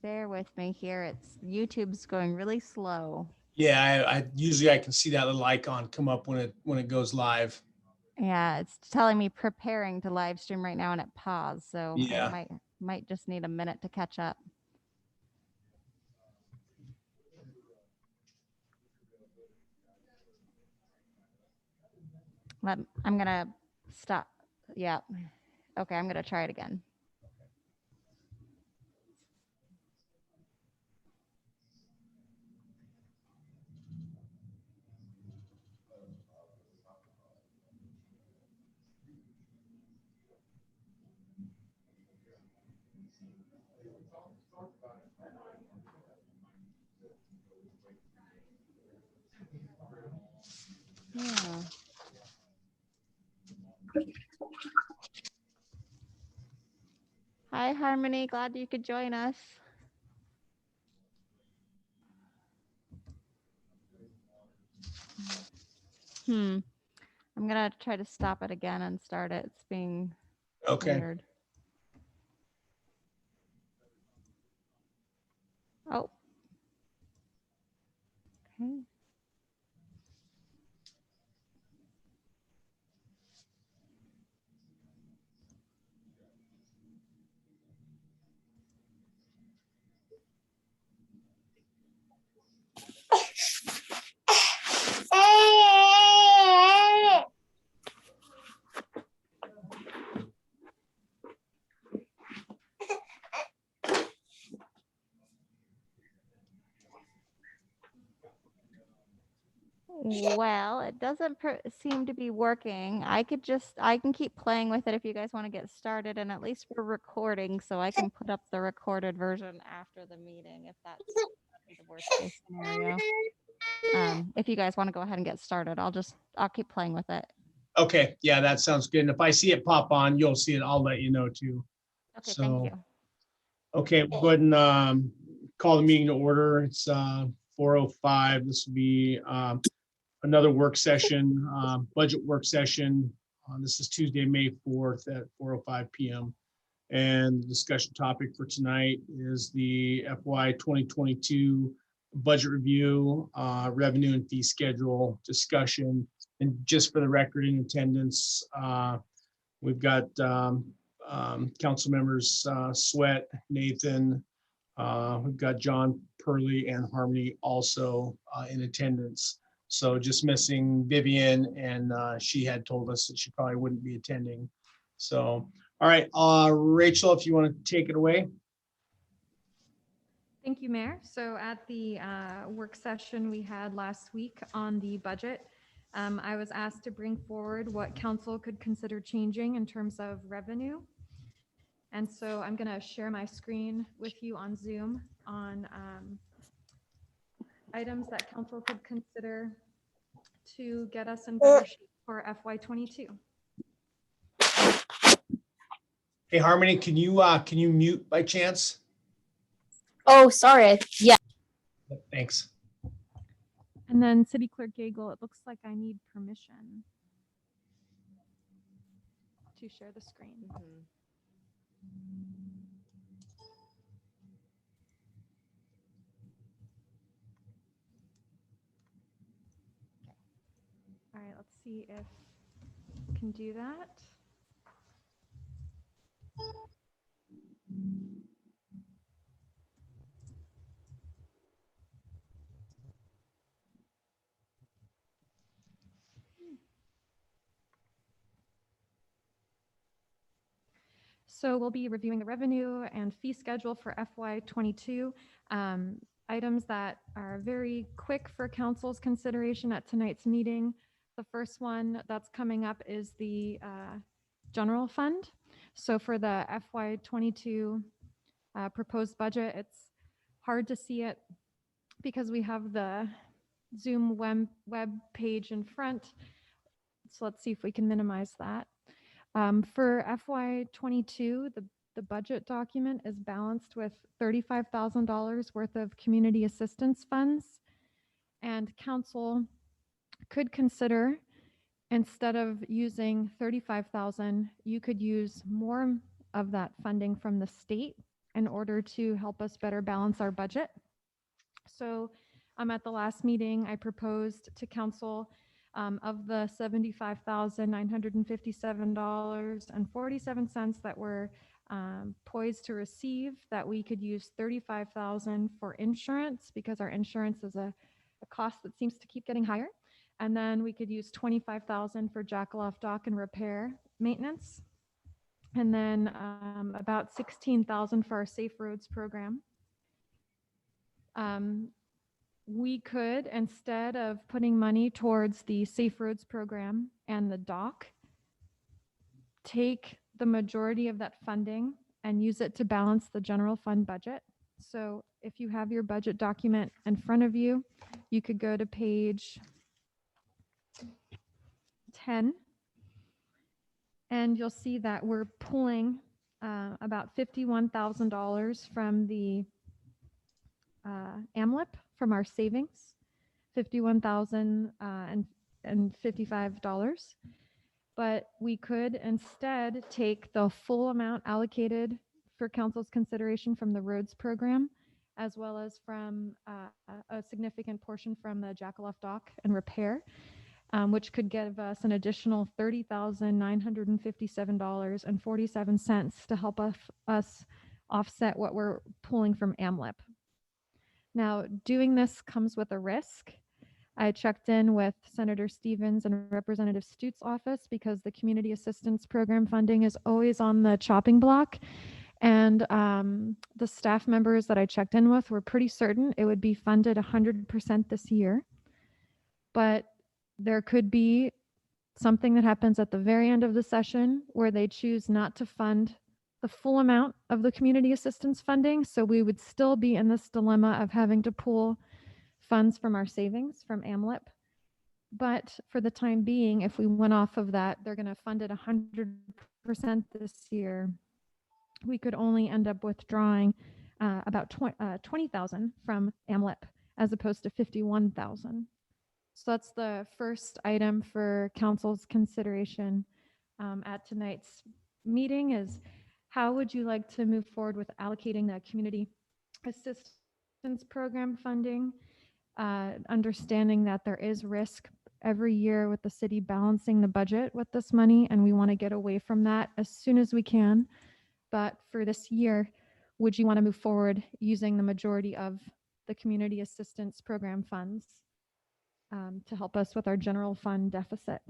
Bear with me here. YouTube's going really slow. Yeah, I usually I can see that little icon come up when it goes live. Yeah, it's telling me preparing to live stream right now and it paused. So Yeah. I might just need a minute to catch up. I'm gonna stop. Yeah. Okay, I'm gonna try it again. Yeah. Hi, Harmony. Glad you could join us. I'm gonna try to stop it again and start it. It's being weird. Oh. Okay. Well, it doesn't seem to be working. I can keep playing with it if you guys want to get started, and at least we're recording, so I can put up the recorded version after the meeting if that's the worst case scenario. If you guys want to go ahead and get started, I'll keep playing with it. Okay, yeah, that sounds good. And if I see it pop on, you'll see it. I'll let you know too. Okay, thank you. Okay, we'll go ahead and call the meeting to order. It's 4:05. This will be another work session, budget work session. This is Tuesday, May 4th at 4:05 p.m. And the discussion topic for tonight is the FY 2022 budget review, revenue and fee schedule discussion. And just for the record, in attendance, we've got council members Sweat, Nathan, we've got John Purley and Harmony also in attendance. So just missing Vivian, and she had told us that she probably wouldn't be attending. So, all right, Rachel, if you want to take it away. Thank you, Mayor. So at the work session we had last week on the budget, I was asked to bring forward what council could consider changing in terms of revenue. And so I'm going to share my screen with you on Zoom on items that council could consider to get us in better shape for FY22. Hey, Harmony, can you mute by chance? Oh, sorry. Yeah. Thanks. And then City Clerk Gagel, it looks like I need permission to share the screen. All right, let's see if we can do that. So we'll be reviewing the revenue and fee schedule for FY22. Items that are very quick for council's consideration at tonight's meeting. The first one that's coming up is the general fund. So for the FY22 proposed budget, it's hard to see it because we have the Zoom web page in front. So let's see if we can minimize that. For FY22, the budget document is balanced with $35,000 worth of community assistance funds. And council could consider, instead of using $35,000, you could use more of that funding from the state in order to help us better balance our budget. So at the last meeting, I proposed to council of the $75,957.47 that we're poised to receive, that we could use $35,000 for insurance, because our insurance is a cost that seems to keep getting higher. And then we could use $25,000 for Jackaloff Dock and repair maintenance. And then about $16,000 for our Safe Roads program. We could, instead of putting money towards the Safe Roads program and the dock, take the majority of that funding and use it to balance the general fund budget. So if you have your budget document in front of you, you could go to page 10, and you'll see that we're pulling about $51,000 from the AMLIP, from our savings, $51,055. But we could instead take the full amount allocated for council's consideration from the roads program, as well as from a significant portion from the Jackaloff Dock and repair, which could give us an additional $30,957.47 to help us offset what we're pulling from AMLIP. Now, doing this comes with a risk. I checked in with Senator Stevens and Representative Stute's office, because the community assistance program funding is always on the chopping block. And the staff members that I checked in with were pretty certain it would be funded 100% this year. But there could be something that happens at the very end of the session where they choose not to fund the full amount of the community assistance funding. So we would still be in this dilemma of having to pull funds from our savings from AMLIP. But for the time being, if we went off of that, they're going to fund it 100% this year. We could only end up withdrawing about $20,000 from AMLIP as opposed to $51,000. So that's the first item for council's consideration at tonight's meeting is, how would you like to move forward with allocating the community assistance program funding, understanding that there is risk every year with the city balancing the budget with this money, and we want to get away from that as soon as we can. But for this year, would you want to move forward using the majority of the community assistance program funds to help us with our general fund deficit?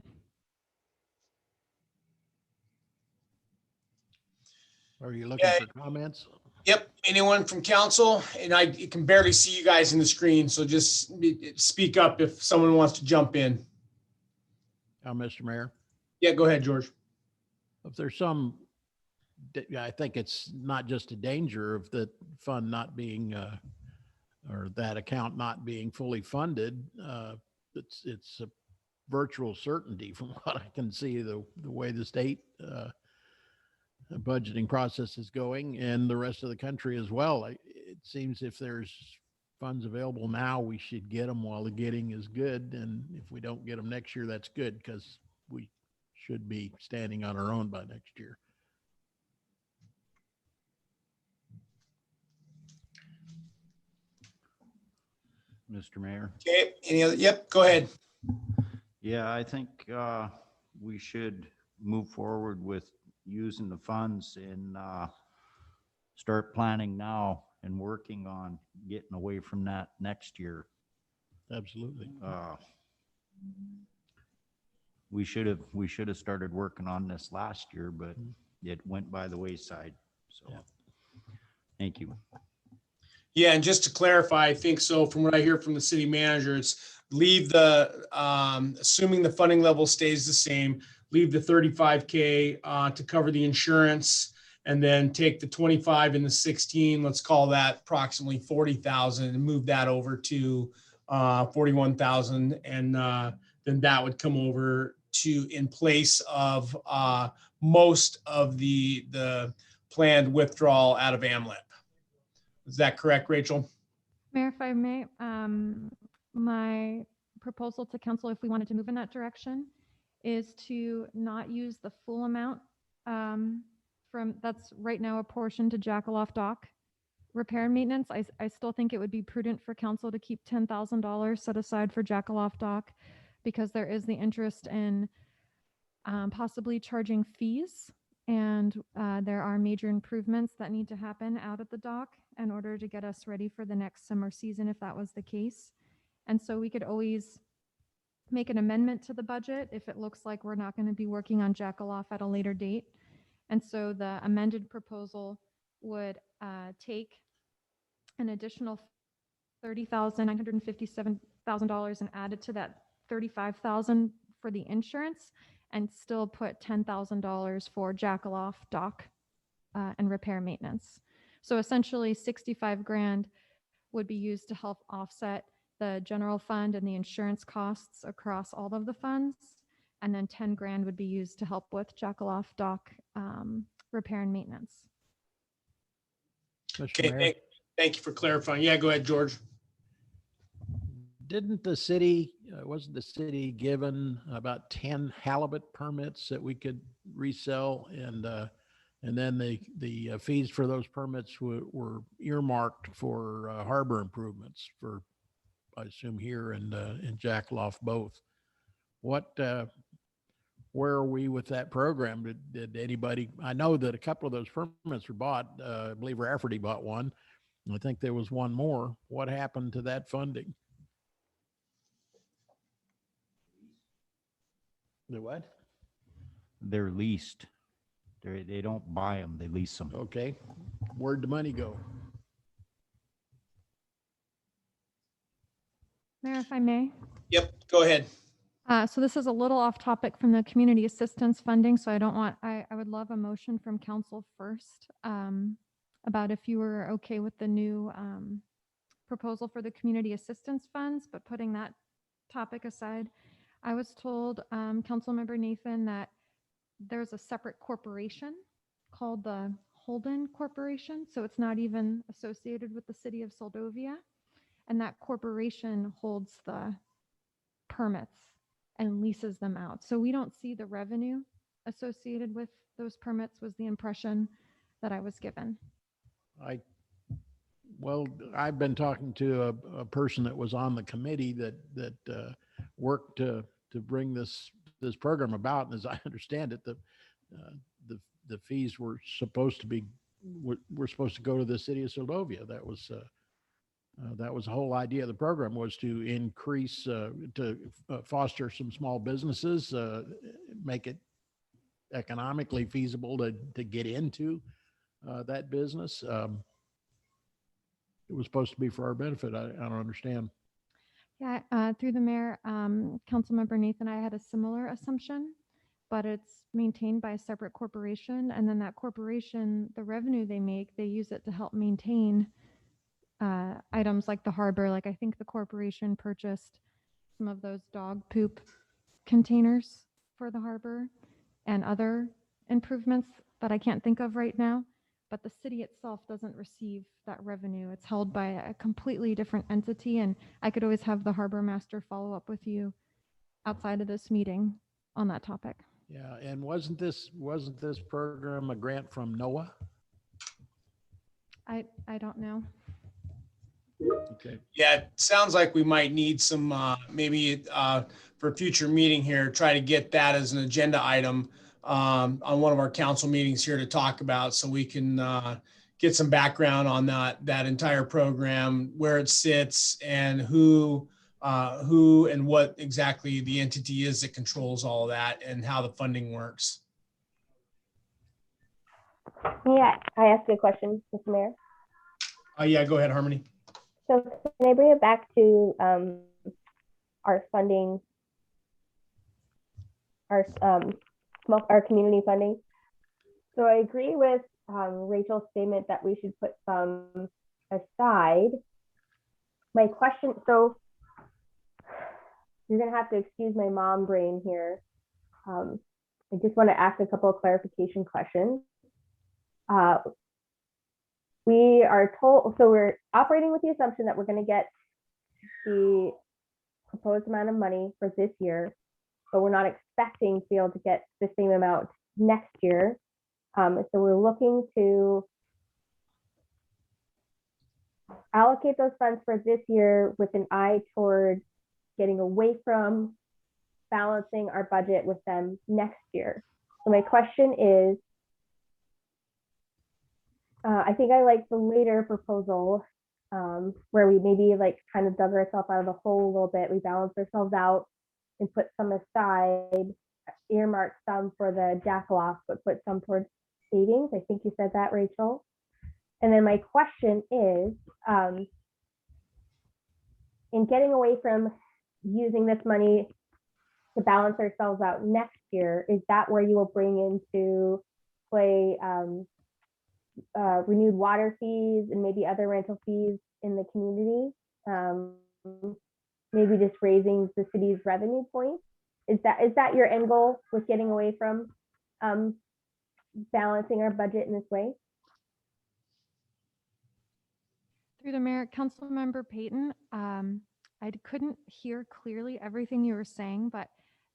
Are you looking for comments? Yep. Anyone from council? And I can barely see you guys in the screen, so just speak up if someone wants to jump in. Mr. Mayor, Yeah, go ahead, George. if there's some, I think it's not just a danger of the fund not being, or that account not being fully funded. It's a virtual certainty from what I can see, the way the state budgeting process is going, and the rest of the country as well. It seems if there's funds available now, we should get them while the getting is good. And if we don't get them next year, that's good, because we should be standing on our own by next year. Mr. Mayor. Okay, any other? Yep, go ahead. Yeah, I think we should move forward with using the funds and start planning now and working on getting away from that next year. Absolutely. We should have started working on this last year, but it went by the wayside. So, Yeah. thank you. Yeah, and just to clarify, I think so from what I hear from the city manager, it's leave the, assuming the funding level stays the same, leave the 35K to cover the insurance, and then take the 25 and the 16, let's call that approximately 40,000, and move that over to 41,000. And then that would come over to in place of most of the planned withdrawal out of AMLIP. Is that correct, Rachel? Mayor, if I may, my proposal to council, if we wanted to move in that direction, is to not use the full amount from, that's right now a portion to Jackaloff Dock repair and maintenance. I still think it would be prudent for council to keep $10,000 set aside for Jackaloff Dock, because there is the interest in possibly charging fees. And there are major improvements that need to happen out at the dock in order to get us ready for the next summer season, if that was the case. And so we could always make an amendment to the budget if it looks like we're not going to be working on Jackaloff at a later date. And so the amended proposal would take an additional $30,957,000 and add it to that $35,000 for the insurance, and still put $10,000 for Jackaloff Dock and repair maintenance. So essentially 65 grand would be used to help offset the general fund and the insurance costs across all of the funds. And then 10 grand would be used to help with Jackaloff Dock repair and maintenance. Mr. Okay, Mayor, thank you for clarifying. Yeah, go ahead, George. didn't the city, wasn't the city given about 10 halibut permits that we could resell? And then the fees for those permits were earmarked for harbor improvements for, I assume, here and Jackaloff both. Where are we with that program? Did anybody, I know that a couple of those permits were bought, I believe Rafferty bought one. I think there was one more. What happened to that funding? The what? They're leased. They don't buy them, they lease them. Okay. Where'd the money go? Mayor, if I may. Yep, go ahead. So this is a little off topic from the community assistance funding, so I would love a motion from council first about if you were okay with the new proposal for the community assistance funds, but putting that topic aside, I was told, Councilmember Nathan, that there's a separate corporation called the Holden Corporation, so it's not even associated with the city of Soldovia, and that corporation holds the permits and leases them out. So we don't see the revenue associated with those permits, was the impression that I was given. Well, I've been talking to a person that was on the committee that worked to bring this program about, and as I understand it, the fees were supposed to go to the city of Soldovia. That was the whole idea of the program, was to increase, to foster some small businesses, make it economically feasible to get into that business. It was supposed to be for our benefit. I don't understand. Yeah, through the mayor, Councilmember Nathan, I had a similar assumption, but it's maintained by a separate corporation. And then that corporation, the revenue they make, they use it to help maintain items like the harbor. Like I think the corporation purchased some of those dog poop containers for the harbor and other improvements that I can't think of right now. But the city itself doesn't receive that revenue. It's held by a completely different entity, and I could always have the harbor master follow up with you outside of this meeting on that topic. Yeah, and wasn't this program a grant from NOAA? I don't know. Okay. Yeah, it sounds like we might need some, maybe for a future meeting here, try to get that as an agenda item on one of our council meetings here to talk about, so we can get some background on that entire program, where it sits, and who and what exactly the entity is that controls all of that, and how the funding works. Yeah, I asked you a question, Mr. Mayor. Yeah, go ahead, Harmony. So can I bring it back to our funding, our community funding? So I agree with Rachel's statement that we should put some aside. My question, so you're gonna have to excuse my mom brain here. I just want to ask a couple of clarification questions. We are told, so we're operating with the assumption that we're going to get the proposed amount of money for this year, but we're not expecting to be able to get the same amount next year. So we're looking to allocate those funds for this year with an eye toward getting away from balancing our budget with them next year. So my question is, I think I like the later proposal where we maybe like kind of dug ourselves out of the hole a little bit. We balanced ourselves out and put some aside, earmarked some for the jackaloff, but put some towards savings. I think you said that, Rachel. And then my question is, in getting away from using this money to balance ourselves out next year, is that where you will bring into play renewed water fees and maybe other rental fees in the community? Maybe just raising the city's revenue points. Is that your end goal with getting away from balancing our budget in this way? Through the mayor, Councilmember Payton, I couldn't hear clearly everything you were saying, but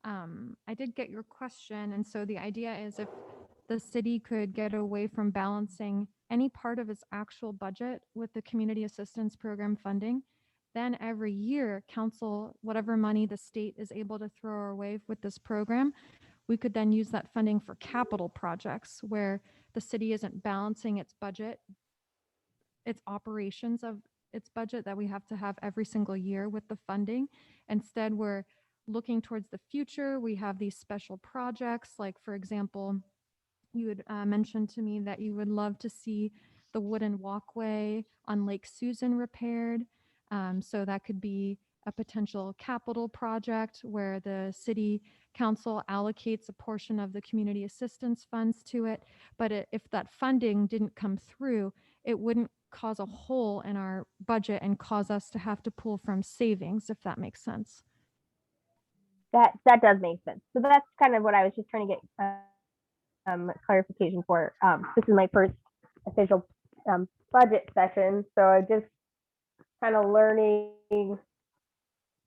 I did get your question. And so the idea is if the city could get away from balancing any part of its actual budget with the community assistance program funding, then every year council, whatever money the state is able to throw our way with this program, we could then use that funding for capital projects where the city isn't balancing its budget, its operations of its budget that we have to have every single year with the funding. Instead, we're looking towards the future. We have these special projects, like for example, you had mentioned to me that you would love to see the wooden walkway on Lake Susan repaired. So that could be a potential capital project where the city council allocates a portion of the community assistance funds to it. But if that funding didn't come through, it wouldn't cause a hole in our budget and cause us to have to pull from savings, if that makes sense. That does make sense. So that's kind of what I was just trying to get clarification for. This is my first official budget session, so I just kind of learning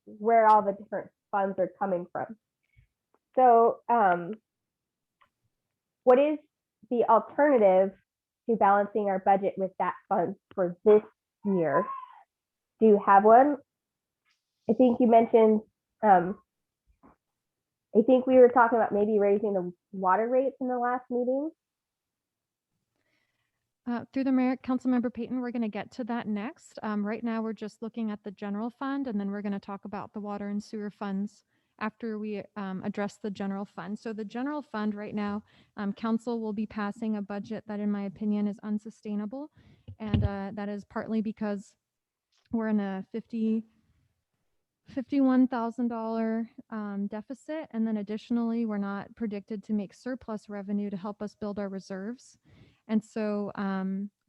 where all the different funds are coming from. So what is the alternative to balancing our budget with that fund for this year? Do you have one? I think you mentioned, I think we were talking about maybe raising the water rates in the last meeting. Through the mayor, Councilmember Payton, we're going to get to that next. Right now, we're just looking at the general fund, and then we're going to talk about the water and sewer funds after we address the general fund. So the general fund right now, council will be passing a budget that, in my opinion, is unsustainable. And that is partly because we're in a $51,000 deficit. And then additionally, we're not predicted to make surplus revenue to help us build our reserves. And so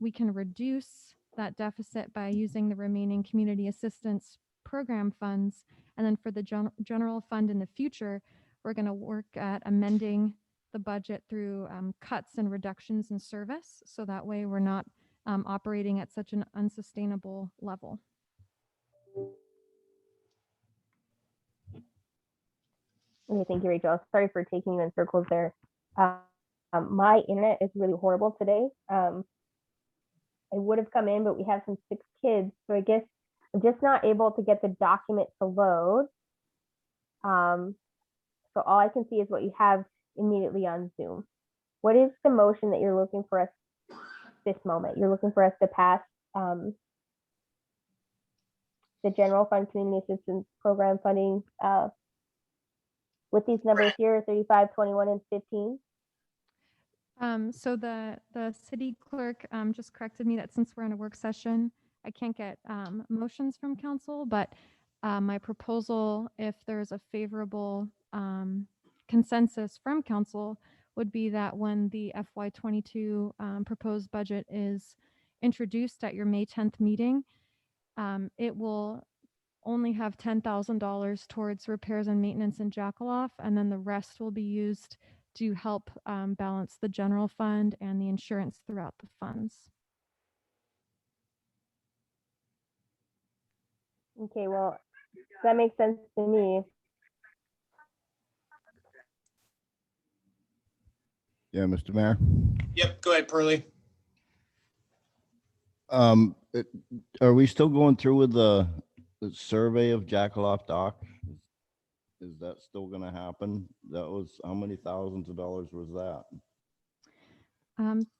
we can reduce that deficit by using the remaining community assistance program funds. And then for the general fund in the future, we're going to work at amending the budget through cuts and reductions in service. So that way we're not operating at such an unsustainable level. Okay, thank you, Rachel. Sorry for taking you in circles there. My internet is really horrible today. I would have come in, but we have some sick kids. So I guess I'm just not able to get the document to load. So all I can see is what you have immediately on Zoom. What is the motion that you're looking for us this moment? You're looking for us to pass the general fund community assistance program funding with these numbers here, 35, 21, and 15? So the city clerk just corrected me that since we're in a work session, I can't get motions from council, but my proposal, if there's a favorable consensus from council, would be that when the FY22 proposed budget is introduced at your May 10th meeting, it will only have $10,000 towards repairs and maintenance in Jackaloff, and then the rest will be used to help balance the general fund and the insurance throughout the funds. Okay, well, that makes sense to me. Yeah, Mr. Mayor. Yep, go ahead, Pearlie. Are we still going through with the survey of Jackaloff Dock? Is that still gonna happen? That was, how many thousands of dollars was that?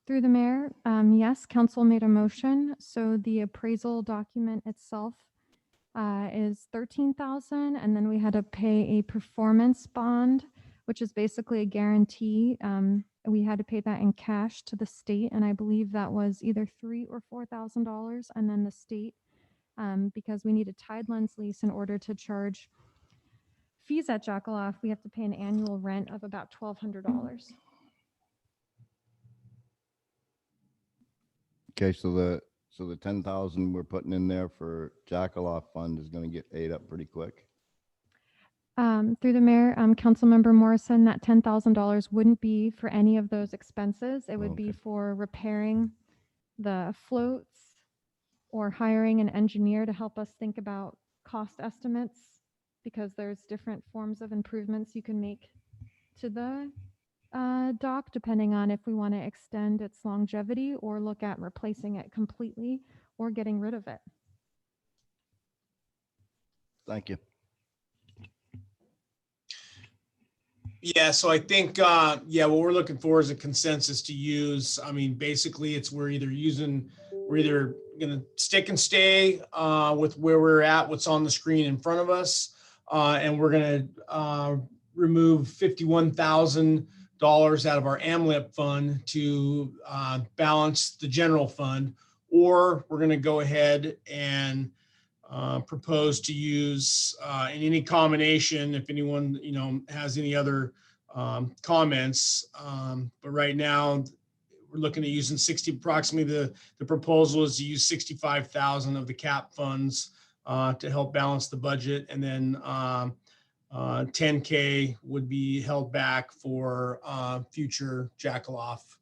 Through the mayor, yes, council made a motion. So the appraisal document itself is 13,000, and then we had to pay a performance bond, which is basically a guarantee. We had to pay that in cash to the state, and I believe that was either $3,000 or $4,000. And then the state, because we need a Tidelands lease in order to charge fees at Jackaloff, we have to pay an annual rent of about $1,200. Okay, so the 10,000 we're putting in there for Jackaloff fund is gonna get ate up pretty quick. Through the mayor, Councilmember Morrison, that $10,000 wouldn't be for any of those expenses. It would be Okay. for repairing the floats or hiring an engineer to help us think about cost estimates, because there's different forms of improvements you can make to the dock, depending on if we want to extend its longevity or look at replacing it completely or getting rid of it. Thank you. Yeah, so I think, yeah, what we're looking for is a consensus to use. I mean, basically, it's we're either gonna stick and stay with where we're at, what's on the screen in front of us, and we're gonna remove $51,000 out of our AMLIP fund to balance the general fund, or we're gonna go ahead and propose to use in any combination, if anyone, has any other comments. But right now, we're looking at using approximately the proposal is to use 65,000 of the cap funds to help balance the budget. And then 10K would be held back for future Jackaloff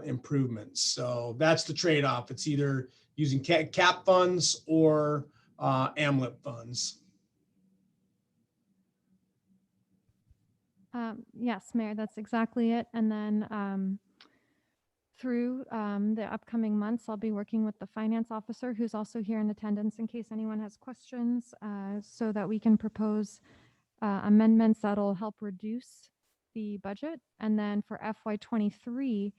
improvements. So that's the trade-off. It's either using cap funds or AMLIP funds. Yes, Mayor, that's exactly it. And then through the upcoming months, I'll be working with the finance officer, who's also here in attendance in case anyone has questions, so that we can propose amendments that'll help reduce the budget. And then for FY23,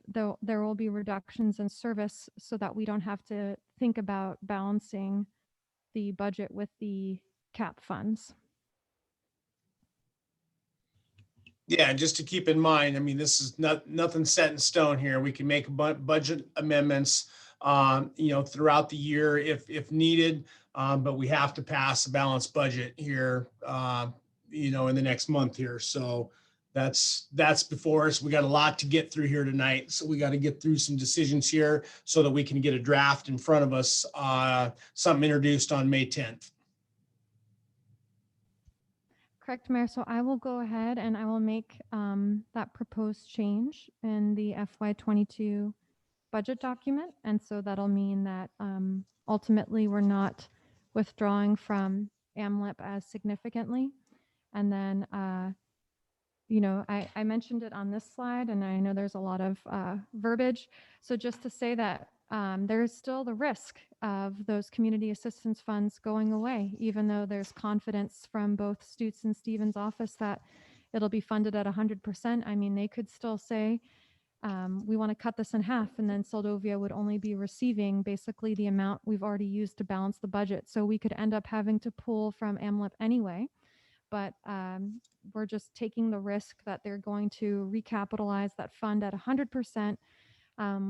there will be reductions in service so that we don't have to think about balancing the budget with the cap funds. Yeah, and just to keep in mind, I mean, this is nothing set in stone here. We can make budget amendments, throughout the year if needed, but we have to pass a balanced budget here, in the next month here. So that's before us. We got a lot to get through here tonight, so we got to get through some decisions here so that we can get a draft in front of us, something introduced on May 10th. Correct, Mayor. So I will go ahead and I will make that proposed change in the FY22 budget document. And so that'll mean that ultimately we're not withdrawing from AMLIP as significantly. And then, I mentioned it on this slide, and I know there's a lot of verbiage. So just to say that there's still the risk of those community assistance funds going away, even though there's confidence from both Stutz and Stevens' office that it'll be funded at 100%. I mean, they could still say, we want to cut this in half, and then Soldovia would only be receiving basically the amount we've already used to balance the budget. So we could end up having to pull from AMLIP anyway. but we're just taking the risk that they're going to recapitalize that fund at 100%,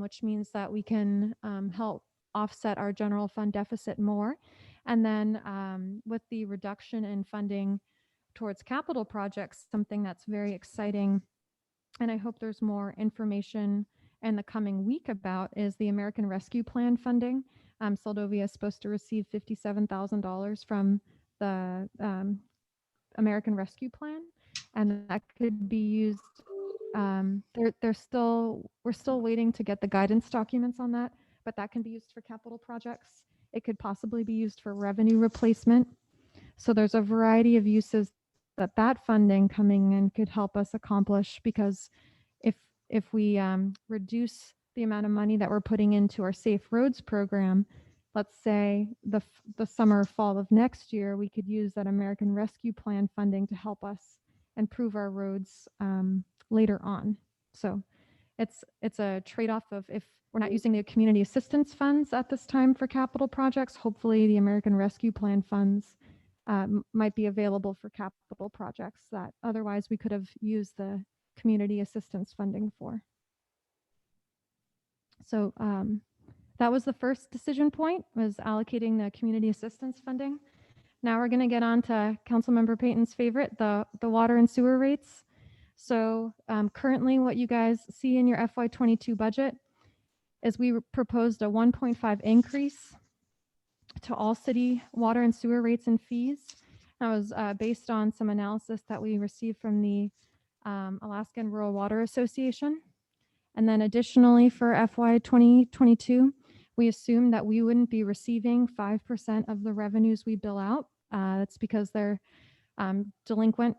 which means that we can help offset our general fund deficit more. And then with the reduction in funding towards capital projects, something that's very exciting, and I hope there's more information in the coming week about, is the American Rescue Plan funding. Soldovia is supposed to receive $57,000 from the American Rescue Plan, and that could be used. We're still waiting to get the guidance documents on that, but that can be used for capital projects. It could possibly be used for revenue replacement. So there's a variety of uses that funding coming in could help us accomplish, because if we reduce the amount of money that we're putting into our Safe Roads program, let's say the summer or fall of next year, we could use that American Rescue Plan funding to help us improve our roads later on. So it's a trade-off of, if we're not using the community assistance funds at this time for capital projects, hopefully the American Rescue Plan funds might be available for capital projects that otherwise we could have used the community assistance funding for. So that was the first decision point, was allocating the community assistance funding. Now we're going to get on to Councilmember Payton's favorite, the water and sewer rates. So currently what you guys see in your FY22 budget is we proposed a 1.5 increase to all city water and sewer rates and fees. That was based on some analysis that we received from the Alaskan Rural Water Association. And then additionally for FY 2022, we assumed that we wouldn't be receiving 5% of the revenues we bill out. That's because they're delinquent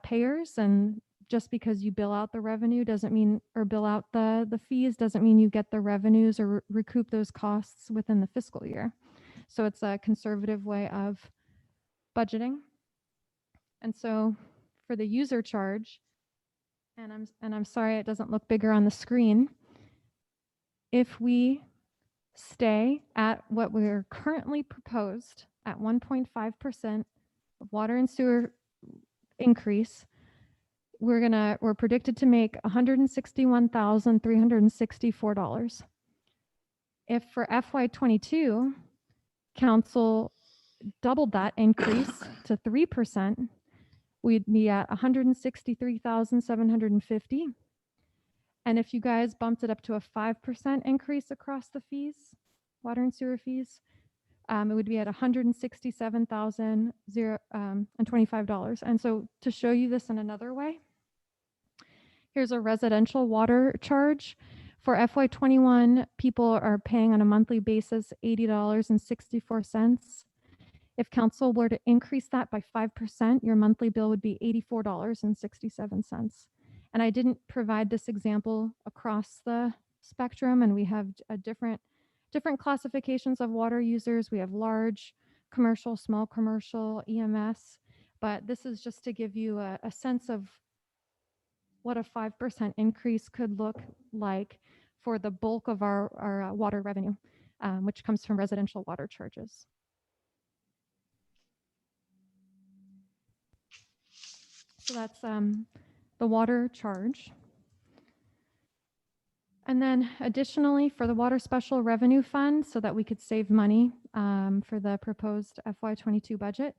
payers, and just because you bill out the revenue doesn't mean, or bill out the fees doesn't mean you get the revenues or recoup those costs within the fiscal year. So it's a conservative way of budgeting. And so for the user charge, and I'm sorry it doesn't look bigger on the screen, if we stay at what we're currently proposed at 1.5% of water and sewer increase, we're predicted to make $161,364. If for FY22 council doubled that increase to 3%, we'd be at $163,750. And if you guys bumped it up to a 5% increase across the fees, water and sewer fees, it would be at $167,025. And so to show you this in another way, here's a residential water charge. For FY21, people are paying on a monthly basis $80.64. If council were to increase that by 5%, your monthly bill would be $84.67. And I didn't provide this example across the spectrum, and we have a different classifications of water users. We have large commercial, small commercial, EMS, but this is just to give you a sense of what a 5% increase could look like for the bulk of our water revenue, which comes from residential water charges. So that's the water charge. And then additionally for the water special revenue fund, so that we could save money for the proposed FY22 budget,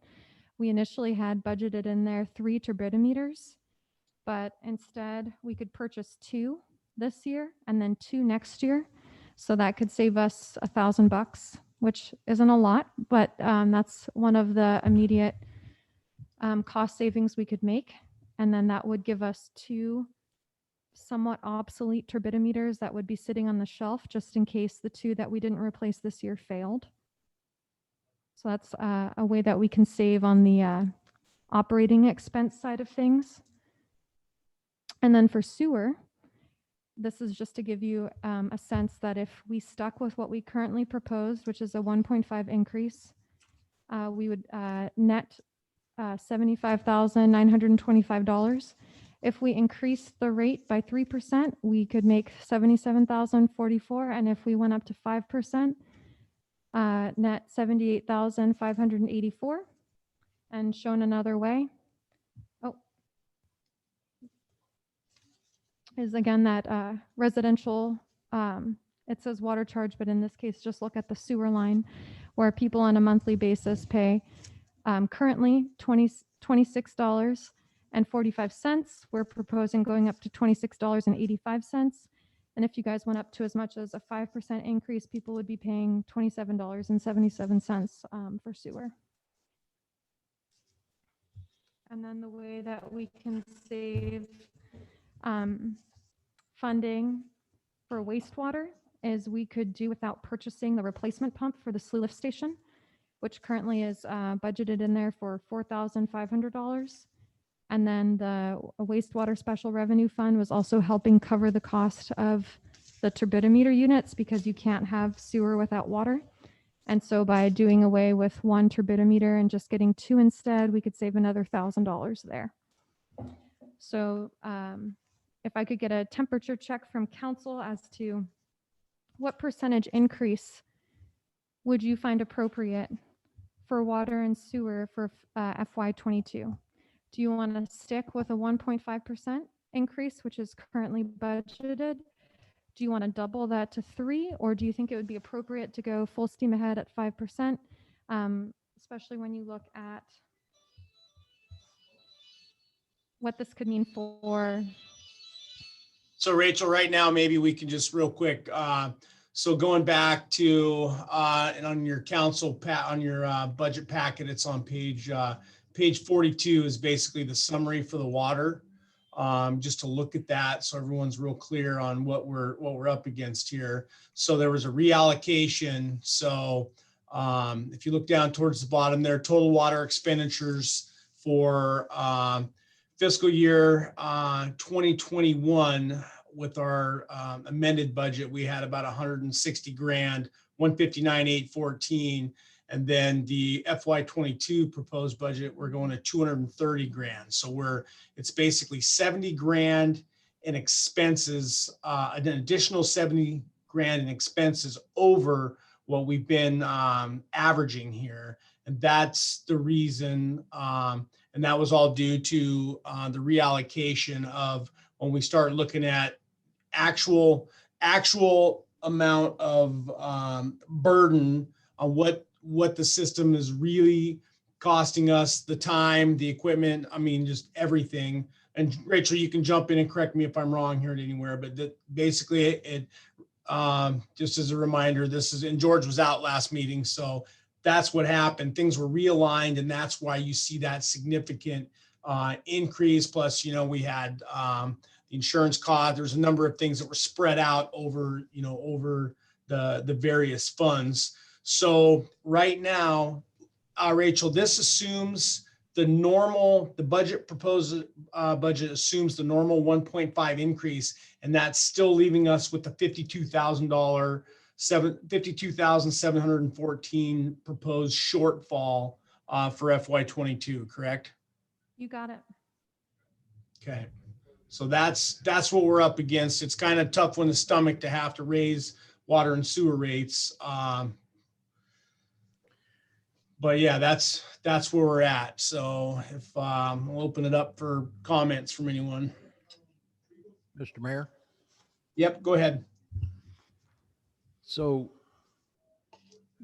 we initially had budgeted in there 3 turbidimeters, but instead we could purchase 2 this year and then 2 next year. So that could save us $1,000, which isn't a lot, but that's one of the immediate cost savings we could make. And then that would give us 2 somewhat obsolete turbidimeters that would be sitting on the shelf just in case the 2 that we didn't replace this year failed. So that's a way that we can save on the operating expense side of things. And then for sewer, this is just to give you a sense that if we stuck with what we currently proposed, which is a 1.5 increase, we would net $75,925. If we increase the rate by 3%, we could make $77,044. And if we went up to 5%, net $78,584. and shown another way. Oh, is again that residential, it says water charge, but in this case, just look at the sewer line where people on a monthly basis pay currently $26.45. We're proposing going up to $26.85. And if you guys went up to as much as a 5% increase, people would be paying $27.77 for sewer. And then the way that we can save funding for wastewater is we could do without purchasing the replacement pump for the slew lift station, which currently is budgeted in there for $4,500. And then the wastewater special revenue fund was also helping cover the cost of the turbidimeter units because you can't have sewer without water. And so by doing away with one turbidimeter and just getting two instead, we could save another $1,000 there. So if I could get a temperature check from council as to what percentage increase would you find appropriate for water and sewer for FY22? Do you want to stick with a 1.5% increase, which is currently budgeted? Do you want to double that to 3, or do you think it would be appropriate to go full steam ahead at 5%, especially when you look at what this could mean for? So Rachel, right now, maybe we can just real quick. So going back to and on your on your budget packet, it's on page 42 is basically the summary for the water. Just to look at that, so everyone's real clear on what we're up against here. So there was a reallocation. So if you look down towards the bottom there, total water expenditures for fiscal year 2021 with our amended budget, we had about 160 grand, 159,814. And then the FY22 proposed budget, we're going to 230 grand. So it's basically 70 grand in expenses, an additional 70 grand in expenses over what we've been averaging here. And that's the reason, and that was all due to the reallocation of when we start looking at actual amount of burden on what the system is really costing us, the time, the equipment, I mean, just everything. And Rachel, you can jump in and correct me if I'm wrong here anywhere, but basically it just as a reminder, and George was out last meeting, so that's what happened. Things were realigned, and that's why you see that significant increase. Plus, we had the insurance cost. There's a number of things that were spread out over the various funds. So right now, Rachel, this assumes the budget proposed budget assumes the normal 1.5 increase, and that's still leaving us with the $52,714 proposed shortfall for FY22, correct? You got it. Okay, so that's what we're up against. It's kind of tough on the stomach to have to raise water and sewer rates. But yeah, that's where we're at. So if we'll open it up for comments from anyone. Mr. Mayor? Yep, go ahead. So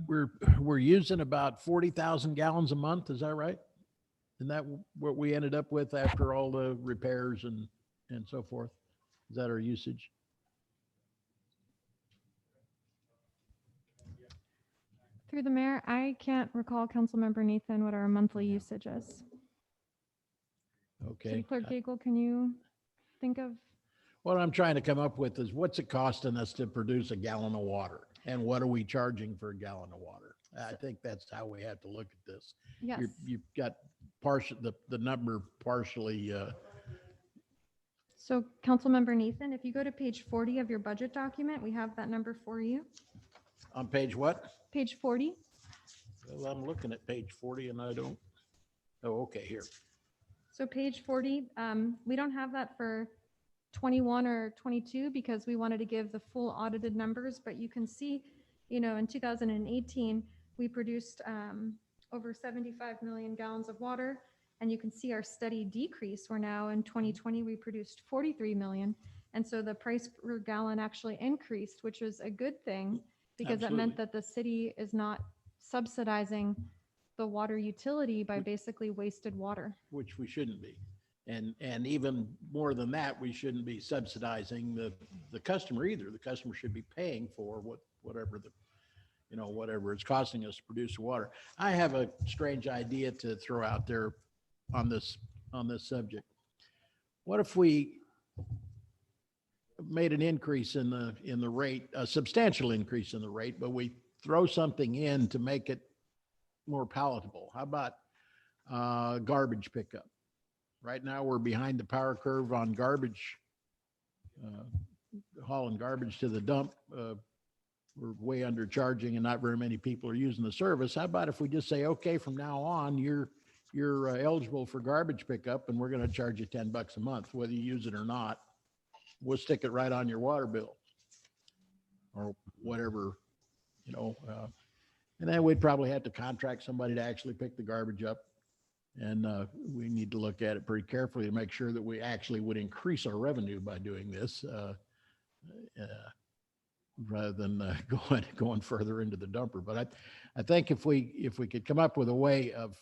we're using about 40,000 gallons a month. Is that right? Isn't that what we ended up with after all the repairs and so forth? Is that our usage? Through the mayor, I can't recall, Councilmember Nathan, what our monthly usage is. Okay. City Clerk Gagel, can you think of? What I'm trying to come up with is what's it costing us to produce a gallon of water? And what are we charging for a gallon of water? I think that's how we have to look at this. Yes. You've got the number partially. So Councilmember Nathan, if you go to page 40 of your budget document, we have that number for you. On page what? Page 40. Well, I'm looking at page 40 and I don't. Oh, okay, here. So page 40, we don't have that for 21 or 22 because we wanted to give the full audited numbers, but you can see, in 2018, we produced over 75 million gallons of water. And you can see our steady decrease. We're now in 2020, we produced 43 million. And so the price per gallon actually increased, which was a good thing because it meant Absolutely. that the city is not subsidizing the water utility by basically wasted water. Which we shouldn't be. And even more than that, we shouldn't be subsidizing the customer either. The customer should be paying for whatever whatever it's costing us to produce the water. I have a strange idea to throw out there on this subject. What if we made an increase in the rate, a substantial increase in the rate, but we throw something in to make it more palatable? How about garbage pickup? Right now, we're behind the power curve on garbage, hauling garbage to the dump. We're way undercharging and not very many people are using the service. How about if we just say, okay, from now on, you're eligible for garbage pickup and we're going to charge you $10 a month, whether you use it or not. We'll stick it right on your water bill or whatever, and then we'd probably have to contract somebody to actually pick the garbage up. And we need to look at it pretty carefully to make sure that we actually would increase our revenue by doing this rather than going further into the dumper. But I think if we could come up with a way of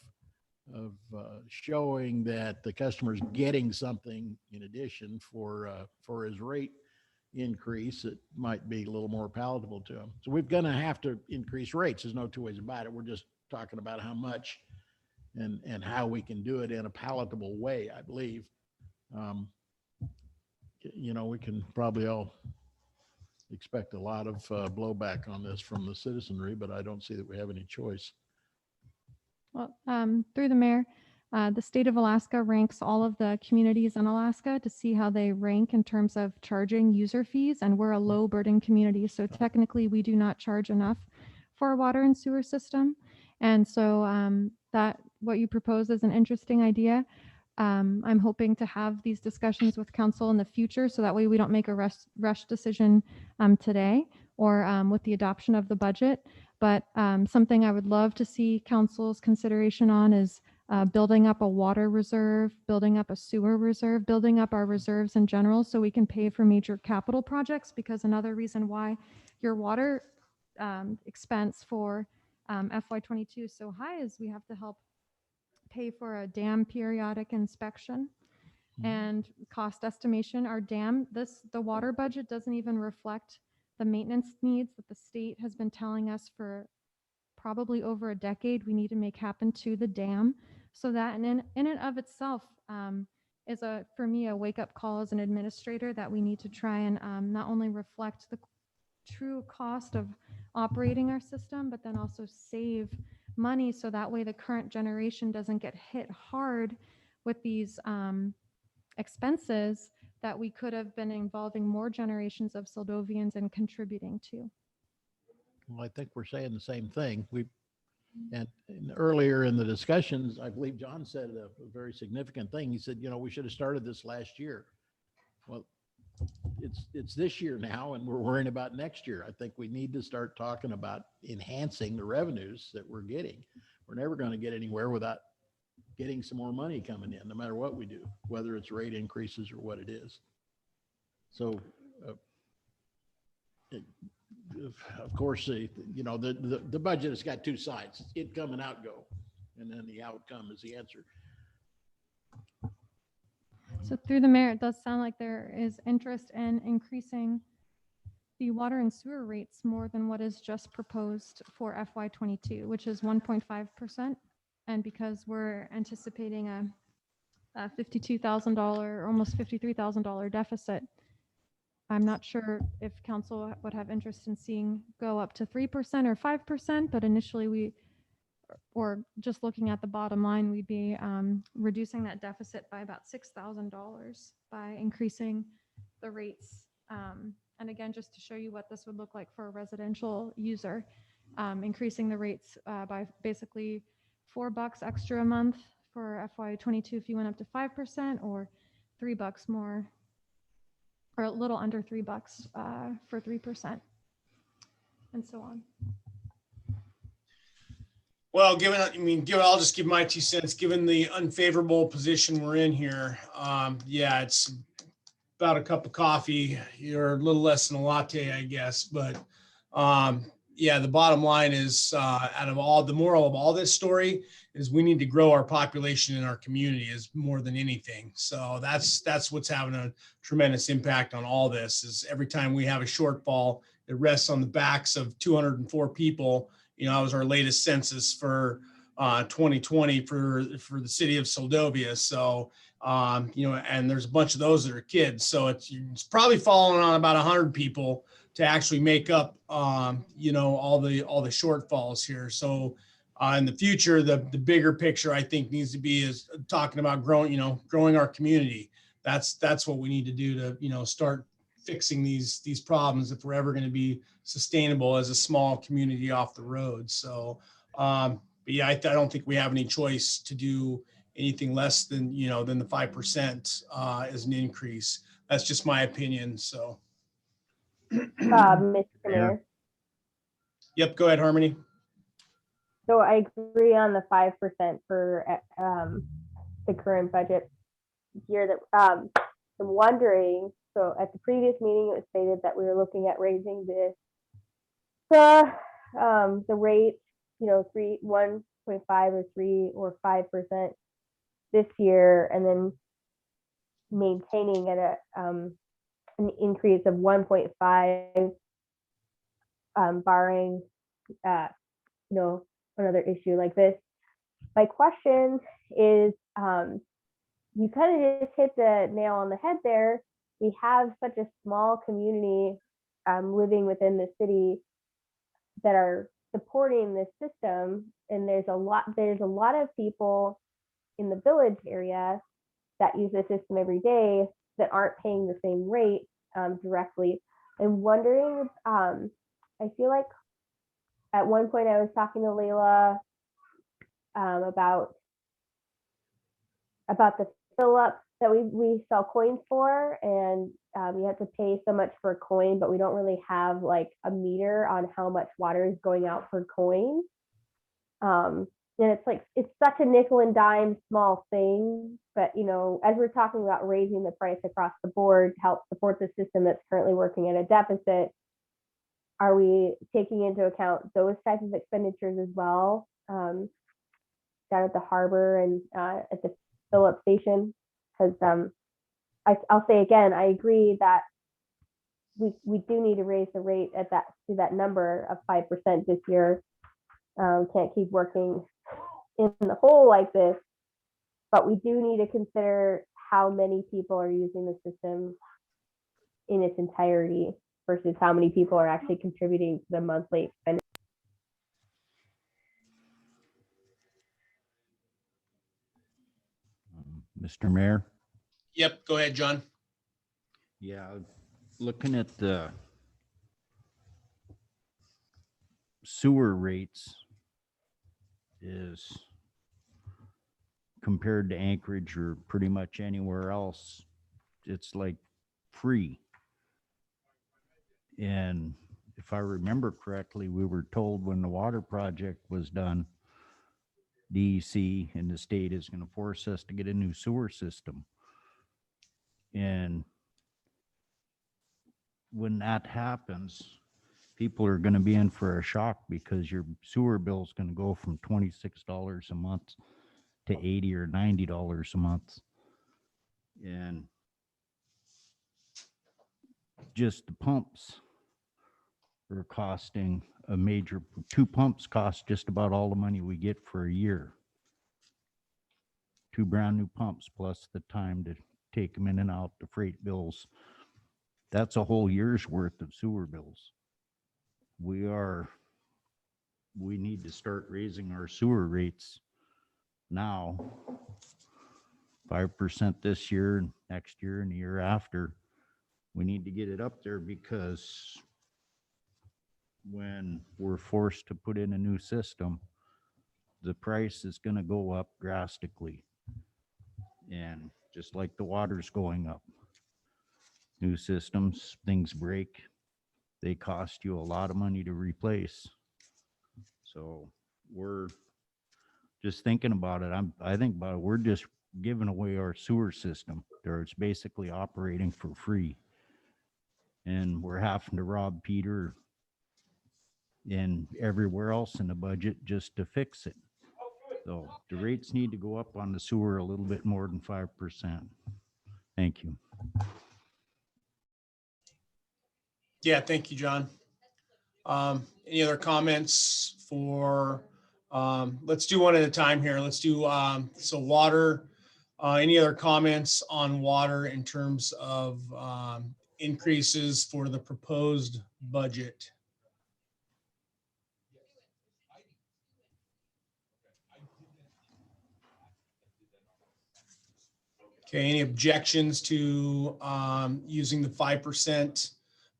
showing that the customer's getting something in addition for his rate increase, it might be a little more palatable to him. So we're going to have to increase rates. There's no two ways about it. We're just talking about how much and how we can do it in a palatable way, I believe. We can probably all expect a lot of blowback on this from the citizenry, but I don't see that we have any choice. Well, through the mayor, the state of Alaska ranks all of the communities in Alaska to see how they rank in terms of charging user fees, and we're a low burden community. So technically we do not charge enough for our water and sewer system. And so that what you propose is an interesting idea. I'm hoping to have these discussions with council in the future so that way we don't make a rush decision today or with the adoption of the budget. But something I would love to see council's consideration on is building up a water reserve, building up a sewer reserve, building up our reserves in general so we can pay for major capital projects. Because another reason why your water expense for FY22 is so high is we have to help pay for a dam periodic inspection and cost estimation. Our dam, the water budget doesn't even reflect the maintenance needs that the state has been telling us for probably over a decade we need to make happen to the dam. So that in and of itself is for me a wake-up call as an administrator that we need to try and not only reflect the true cost of operating our system, but then also save money so that way the current generation doesn't get hit hard with these expenses that we could have been involving more generations of Soldovians and contributing to. Well, I think we're saying the same thing. And earlier in the discussions, I believe John said a very significant thing. He said, we should have started this last year. Well, it's this year now, and we're worrying about next year. I think we need to start talking about enhancing the revenues that we're getting. We're never going to get anywhere without getting some more money coming in, no matter what we do, whether it's rate increases or what it is. So, of course, the budget has got two sides: income and outgo, and then the outcome is the answer. So through the mayor, it does sound like there is interest in increasing the water and sewer rates more than what is just proposed for FY22, which is 1.5%. And because we're anticipating a $52,000, almost $53,000 deficit, I'm not sure if council would have interest in seeing go up to 3% or 5%, but initially or just looking at the bottom line, we'd be reducing that deficit by about $6,000 by increasing the rates. And again, just to show you what this would look like for a residential user, increasing the rates by basically $4 extra a month for FY22 if you went up to 5%, or $3 more, or a little under $3 for 3%, and so on. Well, I'll just give my 2 cents, given the unfavorable position we're in here. Yeah, it's about a cup of coffee. You're a little less than a latte, I guess. But yeah, the bottom line is, out of all the moral of all this story is we need to grow our population in our community is more than anything. So that's what's having a tremendous impact on all this is every time we have a shortfall, it rests on the backs of 204 people. That was our latest census for 2020 for the city of Soldovia. So, and there's a bunch of those that are kids. So it's probably falling on about 100 people to actually make up, all the shortfalls here. So in the future, the bigger picture I think needs to be is talking about growing our community. That's what we need to do to, start fixing these problems if we're ever going to be sustainable as a small community off the road. So, but yeah, I don't think we have any choice to do anything less than the 5% as an increase. That's just my opinion. So, Mr. Mayor? Mayor. yep, go ahead, Harmony. So I agree on the 5% for the current budget year. That I'm wondering. So at the previous meeting, it was stated that we were looking at raising the rate, 1.5 or 3 or 5% this year, and then maintaining at an increase of 1.5, barring another issue like this. My question is, you kind of just hit the nail on the head there. We have such a small community living within the city that are supporting this system, and there's a lot of people in the village area that use the system every day that aren't paying the same rate directly. I'm wondering, I feel like at one point I was talking to Layla about the fill up that we sell coins for, and you have to pay so much for a coin, but we don't really have like a meter on how much water is going out per coin. And it's such a nickel and dime small thing, but as we're talking about raising the price across the board to help support the system that's currently working at a deficit, are we taking into account those types of expenditures as well, down at the harbor and at the fill-up station? Because I'll say again, I agree that we do need to raise the rate to that number of 5% this year. Can't keep working in the hole like this, but we do need to consider how many people are using the system in its entirety versus how many people are actually contributing to the monthly expenditure. Mr. Mayor? Yep, go ahead, John. Yeah, looking at the sewer rates is compared to Anchorage or pretty much anywhere else, it's like free. And if I remember correctly, we were told when the water project was done, DEC and the state is going to force us to get a new sewer system. And when that happens, people are going to be in for a shock because your sewer bill is going to go from $26 a month to $80 or $90 a month. And just the pumps are costing a major, 2 pumps cost just about all the money we get for a year. 2 brand new pumps plus the time to take them in and out, the freight bills. That's a whole year's worth of sewer bills. We need to start raising our sewer rates now, 5% this year and next year and the year after. We need to get it up there because when we're forced to put in a new system, the price is going to go up drastically. And just like the water's going up, new systems, things break, they cost you a lot of money to replace. So we're just thinking about it, I think about it, we're just giving away our sewer system, or it's basically operating for free. And we're having to rob Peter and everywhere else in the budget just to fix it. So the rates need to go up on the sewer a little bit more than 5%. Thank you. Yeah, thank you, John. Any other comments for, let's do one at a time here. Let's do, so water. Any other comments on water in terms of increases for the proposed budget? Okay, any objections to using the 5%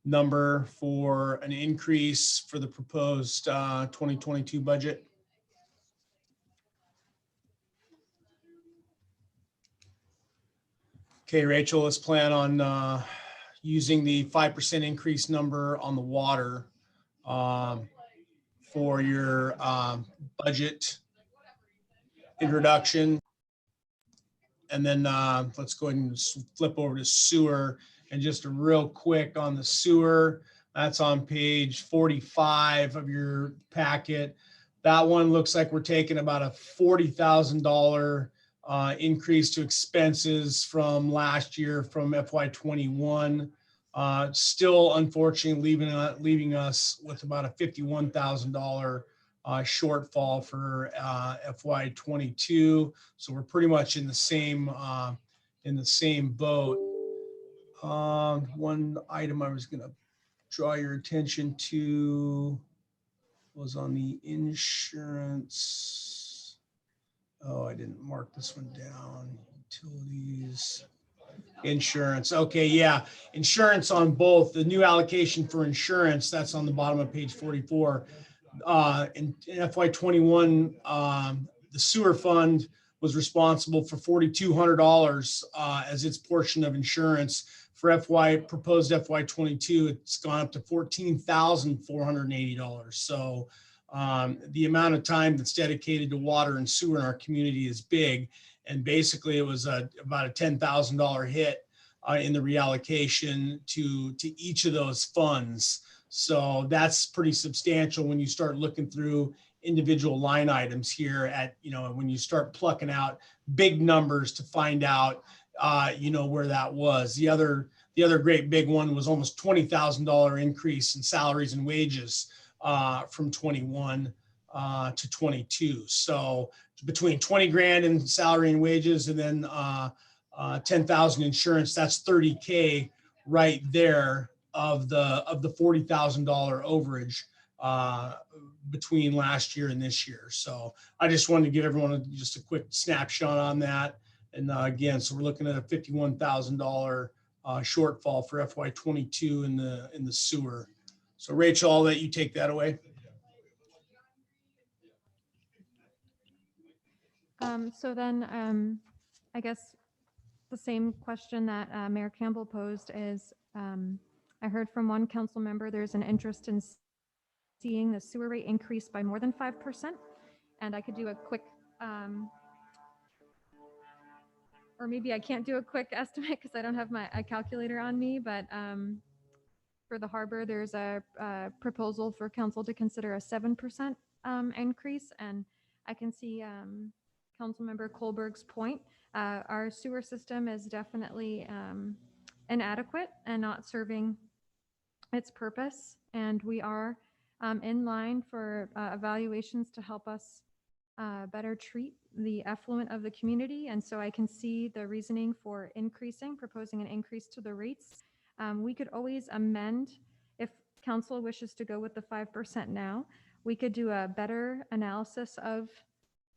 number for an increase for the proposed 2022 budget? Okay, Rachel, let's plan on using the 5% increase number on the water for your budget introduction. And then let's go ahead and flip over to sewer. And just a real quick on the sewer, that's on page 45 of your packet. That one looks like we're taking about a $40,000 increase to expenses from last year from FY21. Still, unfortunately, leaving us with about a $51,000 shortfall for FY22. So we're pretty much in the same boat. One item I was going to draw your attention to was on the insurance. Oh, I didn't mark this one down. Utilities, insurance. Okay, yeah, insurance on both. The new allocation for insurance, that's on the bottom of page 44. In FY21, the sewer fund was responsible for $4,200 as its portion of insurance. For proposed FY22, it's gone up to $14,480. So the amount of time that's dedicated to water and sewer in our community is big. And basically it was about a $10,000 hit in the reallocation to each of those funds. So that's pretty substantial when you start looking through individual line items here at, when you start plucking out big numbers to find out, where that was. The other great big one was almost $20,000 increase in salaries and wages from 21 to 22. So between 20 grand in salary and wages and then 10,000 insurance, that's 30K right there of the $40,000 overage between last year and this year. So I just wanted to give everyone just a quick snapshot on that. And again, so we're looking at a $51,000 shortfall for FY22 in the sewer. So Rachel, I'll let you take that away. So then I guess the same question that Mayor Campbell posed is, I heard from one council member, there's an interest in seeing the sewer rate increase by more than 5%. And I could do a quick, or maybe I can't do a quick estimate because I don't have a calculator on me, but for the harbor, there's a proposal for council to consider a 7% increase. And I can see Councilmember Kohlberg's point. Our sewer system is definitely inadequate and not serving its purpose. And we are in line for evaluations to help us better treat the effluent of the community. And so I can see the reasoning for proposing an increase to the rates. We could always amend if council wishes to go with the 5% now. We could do a better analysis of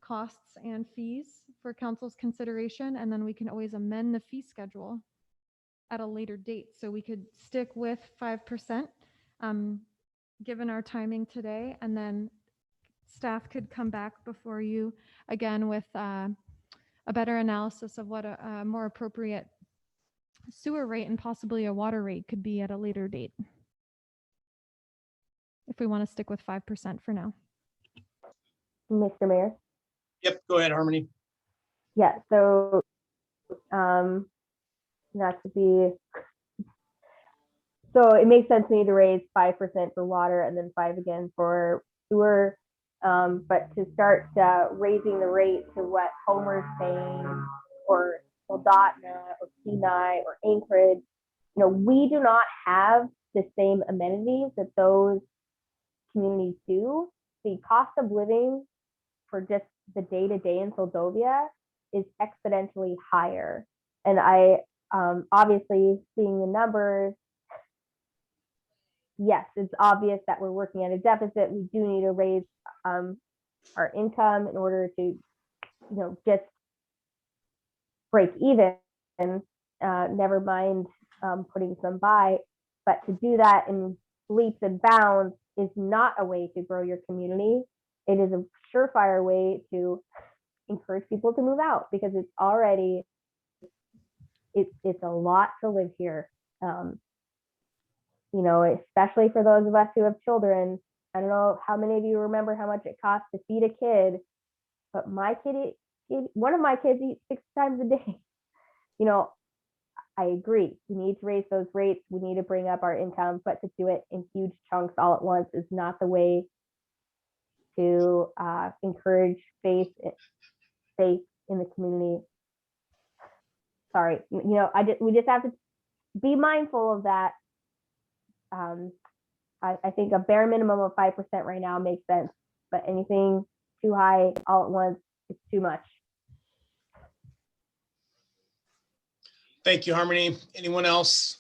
costs and fees for council's consideration, and then we can always amend the fee schedule at a later date. So we could stick with 5%, given our timing today, and then staff could come back before you again with a better analysis of what a more appropriate sewer rate and possibly a water rate could be at a later date, if we want to stick with 5% for now. Mr. Mayor, Yep, go ahead, Harmony. Yeah, so not to be, so it makes sense to me to raise 5% for water and then 5 again for sewer. But to start raising the rate to what Homer's paying, or Soldotna, or Kenai, or Anchorage, we do not have the same amenities that those communities do. The cost of living for just the day-to-day in Soldovia is exponentially higher. And I obviously, seeing the numbers, yes, it's obvious that we're working at a deficit. We do need to raise our income in order to, just break even, never mind putting some by. But to do that in leaps and bounds is not a way to grow your community. It is a surefire way to encourage people to move out, because it's already, it's a lot to live here. Especially for those of us who have children. I don't know how many of you remember how much it costs to feed a kid, but one of my kids eats 6 times a day. I agree. We need to raise those rates. We need to bring up our income, but to do it in huge chunks all at once is not the way to encourage faith in the community. Sorry, we just have to be mindful of that. I think a bare minimum of 5% right now makes sense, but anything too high all at once is too much. Thank you, Harmony. Anyone else?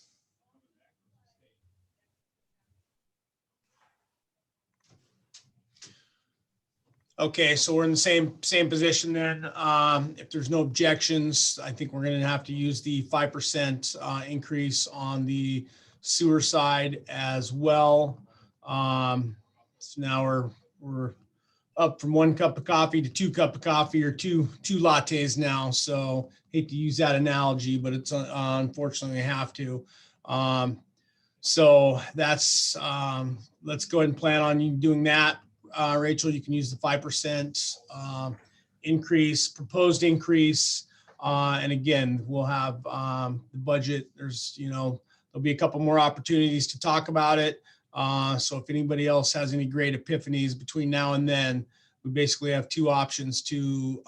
Okay, so we're in the same position then. If there's no objections, I think we're gonna have to use the 5% increase on the sewer side as well. So now we're up from 1 cup of coffee to 2 cup of coffee, or two lattes now. So hate to use that analogy, but it's unfortunately I have to. So that's let's go ahead and plan on you doing that. Rachel, you can use the 5% increase, proposed increase. And again, we'll have the budget. There'll be a couple more opportunities to talk about it. So if anybody else has any great epiphanies between now and then, we basically have 2 options to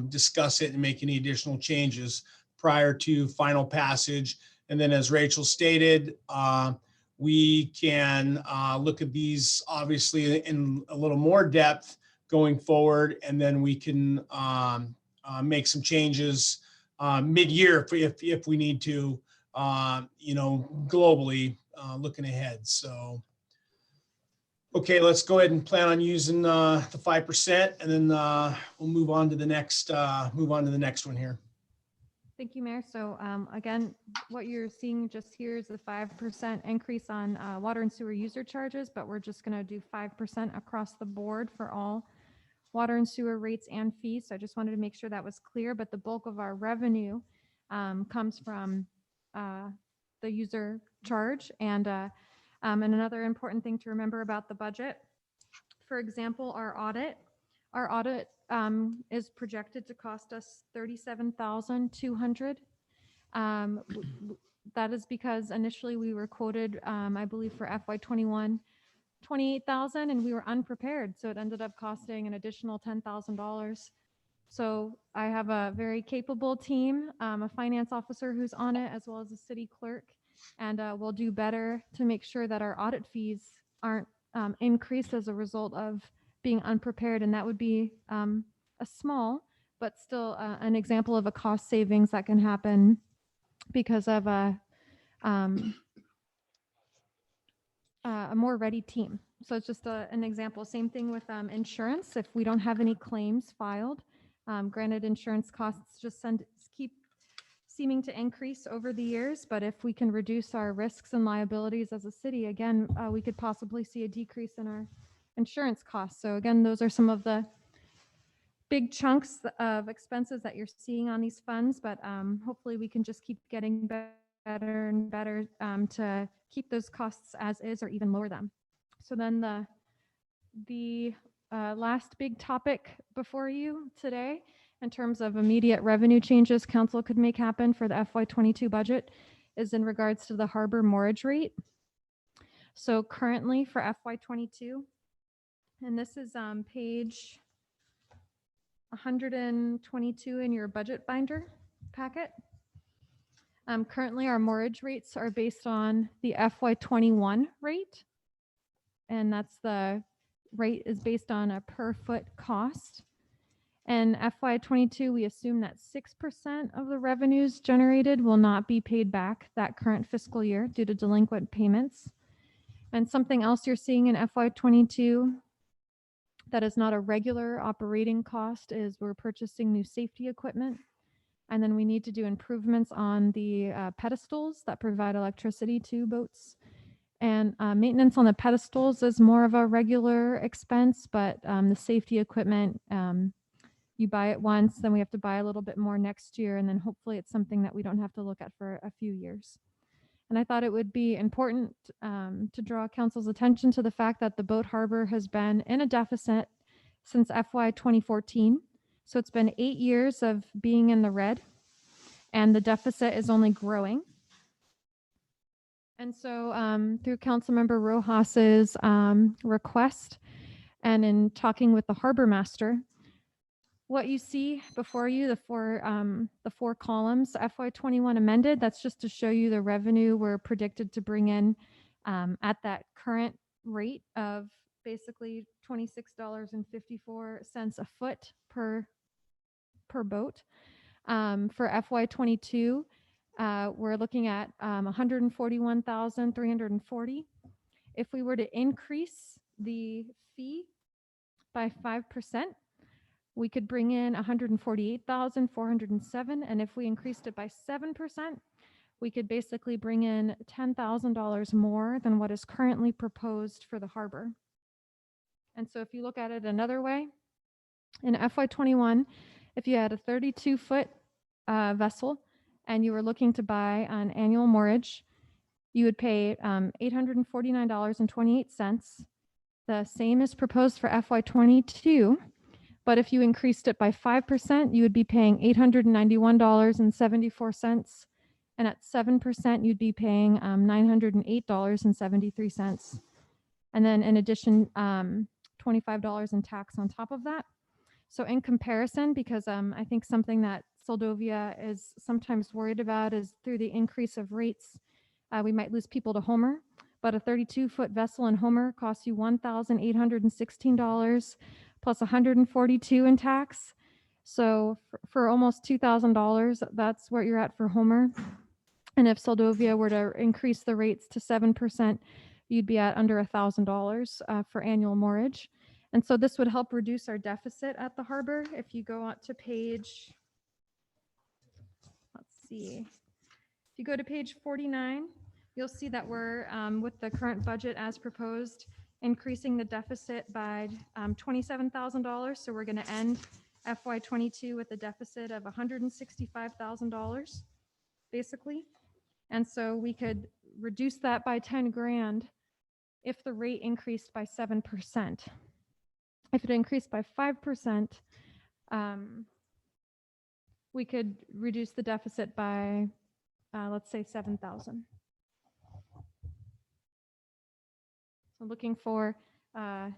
discuss it and make any additional changes prior to final passage. And then, as Rachel stated, we can look at these obviously in a little more depth going forward, and then we can make some changes mid-year if we need to, globally looking ahead. So, okay, let's go ahead and plan on using the 5%, and then we'll move on to the next one here. Thank you, Mayor. So again, what you're seeing just here is the 5% increase on water and sewer user charges, but we're just going to do 5% across the board for all water and sewer rates and fees. So I just wanted to make sure that was clear, but the bulk of our revenue comes from the user charge. And another important thing to remember about the budget, for example, our audit is projected to cost us $37,200. That is because initially we were quoted, I believe for FY21, $28,000, and we were unprepared. So it ended up costing an additional $10,000. So I have a very capable team, a finance officer who's on it, as well as a city clerk, and we'll do better to make sure that our audit fees aren't increased as a result of being unprepared. And that would be a small, but still an example of a cost savings that can happen because of a more ready team. So it's just an example. Same thing with insurance. If we don't have any claims filed, granted, insurance costs just keep seeming to increase over the years. But if we can reduce our risks and liabilities as a city, again, we could possibly see a decrease in our insurance costs. So again, those are some of the big chunks of expenses that you're seeing on these funds, but hopefully we can just keep getting better and better to keep those costs as is or even lower them. So then the last big topic before you today in terms of immediate revenue changes council could make happen for the FY22 budget is in regards to the harbor moorage rate. So currently for FY22, and this is page 122 in your budget binder packet. Currently our moorage rates are based on the FY21 rate, and that's the rate is based on a per foot cost. And FY22, we assume that 6% of the revenues generated will not be paid back that current fiscal year due to delinquent payments. And something else you're seeing in FY22 that is not a regular operating cost is we're purchasing new safety equipment. And then we need to do improvements on the pedestals that provide electricity to boats. And maintenance on the pedestals is more of a regular expense, but the safety equipment, you buy it once, then we have to buy a little bit more next year. And then hopefully it's something that we don't have to look at for a few years. And I thought it would be important to draw council's attention to the fact that the boat harbor has been in a deficit since FY 2014. So it's been 8 years of being in the red, and the deficit is only growing. And so through Councilmember Rojas's request and in talking with the harbor master, what you see before you, the four columns, FY21 amended, that's just to show you the revenue we're predicted to bring in at that current rate of basically $26.54 a foot per boat. For FY22, we're looking at 141,340. If we were to increase the fee by 5%, we could bring in 148,407. And if we increased it by 7%, we could basically bring in $10,000 more than what is currently proposed for the harbor. And so if you look at it another way, in FY21, if you had a 32-foot vessel and you were looking to buy an annual moorage, you would pay $849.28. The same is proposed for FY22. But if you increased it by 5%, you would be paying $891.74. And at 7%, you'd be paying $908.73. And then in addition, $25 in tax on top of that. So in comparison, because I think something that Soldovia is sometimes worried about is through the increase of rates, we might lose people to Homer. But a 32-foot vessel in Homer costs you $1,816 plus $142 in tax. So for almost $2,000, that's what you're at for Homer. And if Soldovia were to increase the rates to 7%, you'd be at under $1,000 for annual moorage. And so this would help reduce our deficit at the harbor. If you go out to page, let's see, if you go to page 49, you'll see that we're with the current budget as proposed, increasing the deficit by $27,000. So we're going to end FY22 with a deficit of $165,000, basically. And so we could reduce that by 10 grand if the rate increased by 7%. If it increased by 5%, we could reduce the deficit by, let's say, 7,000. So looking for a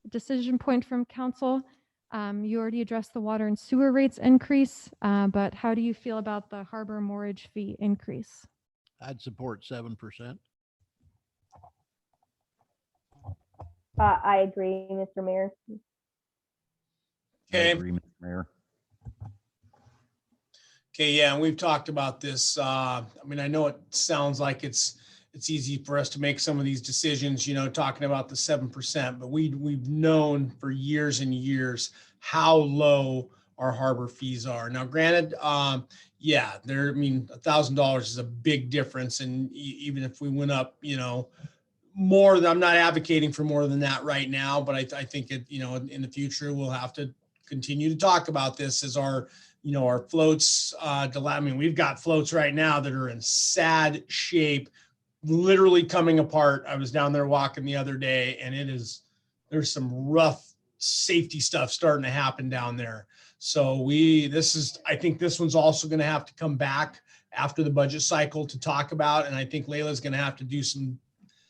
decision point from council. You already addressed the water and sewer rates increase, but how do you feel about the harbor moorage fee increase? I'd support 7%. I agree, Mr. Mayor. I Okay. agree, Mr. Mayor. Okay, yeah, and we've talked about this. I mean, I know it sounds like it's easy for us to make some of these decisions, you know, talking about the 7%, but we've known for years and years how low our harbor fees are. Now, granted, yeah, I mean, $1,000 is a big difference, and even if we went up, you know, more than, I'm not advocating for more than that right now, but I think it, you know, in the future we'll have to continue to talk about this as our, you know, our floats. I mean, we've got floats right now that are in sad shape, literally coming apart. I was down there walking the other day, and there's some rough safety stuff starting to happen down there. So I think this one's also going to have to come back after the budget cycle to talk about. And I think Layla's going to have to do some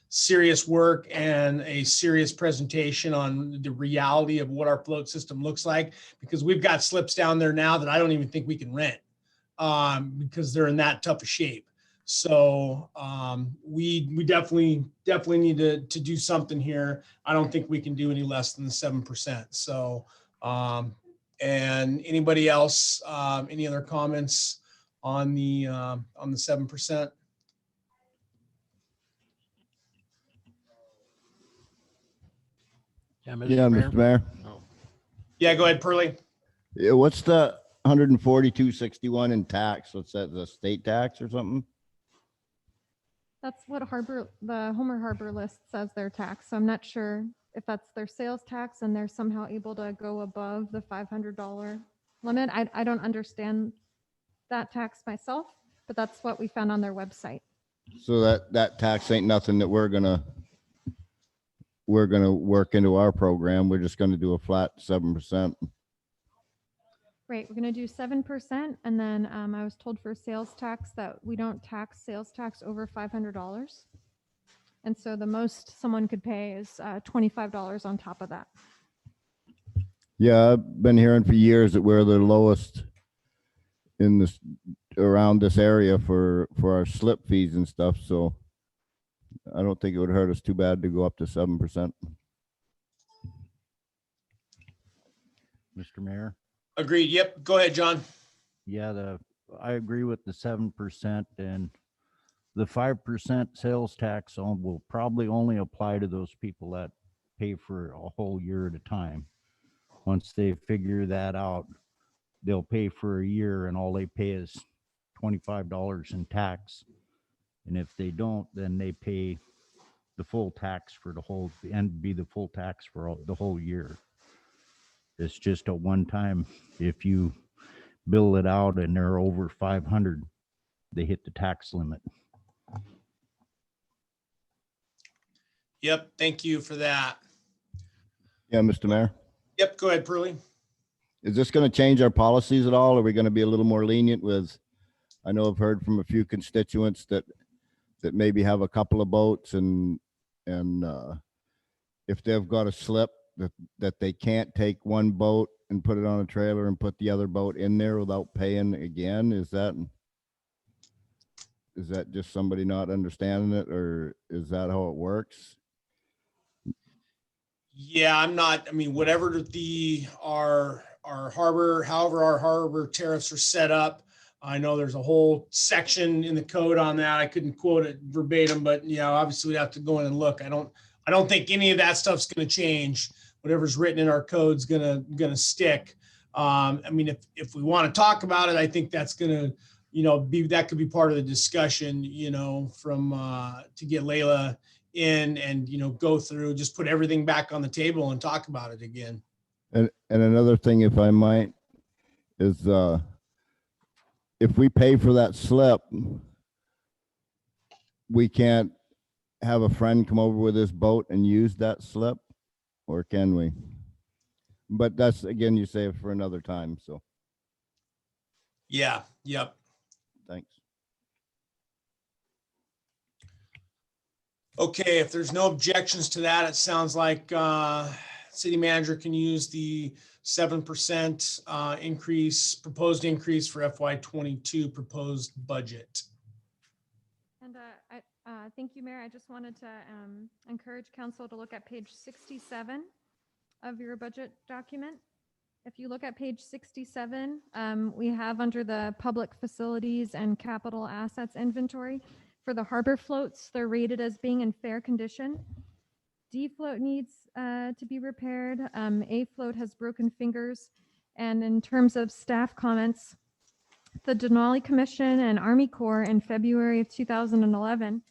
serious work and a serious presentation on the reality of what our float system looks like, because we've got slips down there now that I don't even think we can rent because they're in that tough a shape. So we definitely need to do something here. I don't think we can do any less than the 7%. So and anybody else, any other comments on the 7%? Yeah, Mr. Yeah, Mayor. Mr. Mayor. Oh, Yeah, go ahead, Pearlie. Yeah, what's the 142.61 in tax? What's that, the state tax or something? That's what the Homer Harbor list says their tax. So I'm not sure if that's their sales tax and they're somehow able to go above the $500 limit. I don't understand that tax myself, but that's what we found on their website. So that tax ain't nothing that we're gonna work into our program. We're just gonna do a flat 7%. Right, we're gonna do 7%, and then I was told for sales tax that we don't tax sales tax over $500. And so the most someone could pay is $25 on top of that. Yeah, I've been hearing for years that we're the lowest in this around this area for our slip fees and stuff. So I don't think it would hurt us too bad to go up to 7%. Mr. Mayor? Agreed. Yep. Go ahead, John. Yeah, I agree with the 7%, and the 5% sales tax will probably only apply to those people that pay for a whole year at a time. Once they figure that out, they'll pay for a year and all they pay is $25 in tax. And if they don't, then they pay the full tax for the whole, and be the full tax for the whole year. It's just a one time. If you bill it out and they're over 500, they hit the tax limit. Yep. Thank you for that. Yeah, Mr. Mayor. Yep. Go ahead, Pearlie. Is this going to change our policies at all? Are we going to be a little more lenient with, I know I've heard from a few constituents that maybe have a couple of boats and if they've got a slip that they can't take one boat and put it on a trailer and put the other boat in there without paying again? Is that just somebody not understanding it, or is that how it works? Yeah, I mean, whatever our harbor, however our harbor tariffs are set up, I know there's a whole section in the code on that. I couldn't quote it verbatim, but yeah, obviously we'd have to go in and look. I don't think any of that stuff's going to change. Whatever's written in our code's gonna stick. I mean, if we want to talk about it, I think that's gonna, that could be part of the discussion, from to get Layla in and go through, just put everything back on the table and talk about it again. And another thing, if I might, is if we pay for that slip, we can't have a friend come over with his boat and use that slip, or can we? But that's, again, you save for another time. So Yeah. Yep. thanks. Okay, if there's no objections to that, it sounds like city manager can use the 7% proposed increase for FY22 proposed budget. And thank you, Mayor. I just wanted to encourage council to look at page 67 of your budget document. If you look at page 67, we have under the public facilities and capital assets inventory for the harbor floats, they're rated as being in fair condition. D float needs to be repaired. A float has broken fingers. And in terms of staff comments, the Denali Commission and Army Corps in February of 2011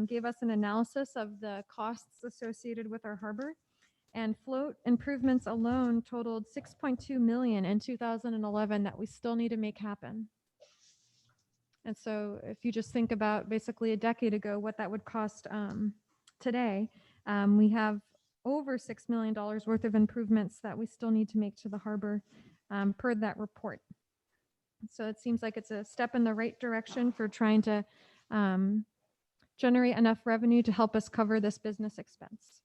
gave us an analysis of the costs associated with our harbor. And float improvements alone totaled $6.2 million in 2011 that we still need to make happen. And so if you just think about basically a decade ago, what that would cost today, we have over $6 million worth of improvements that we still need to make to the harbor per that report. So it seems like it's a step in the right direction for trying to generate enough revenue to help us cover this business expense.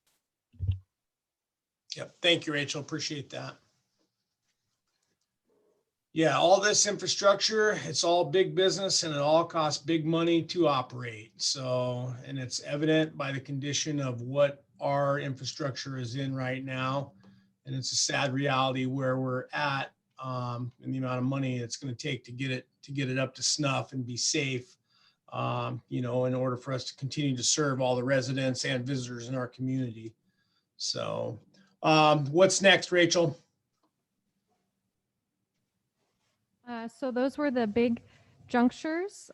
Yep. Thank you, Rachel. Appreciate that. Yeah, all this infrastructure, it's all big business and it all costs big money to operate. So, and it's evident by the condition of what our infrastructure is in right now. And it's a sad reality where we're at, and the amount of money it's going to take to get it up to snuff and be safe, in order for us to continue to serve all the residents and visitors in our community. So, what's next, Rachel? So those were the big junctures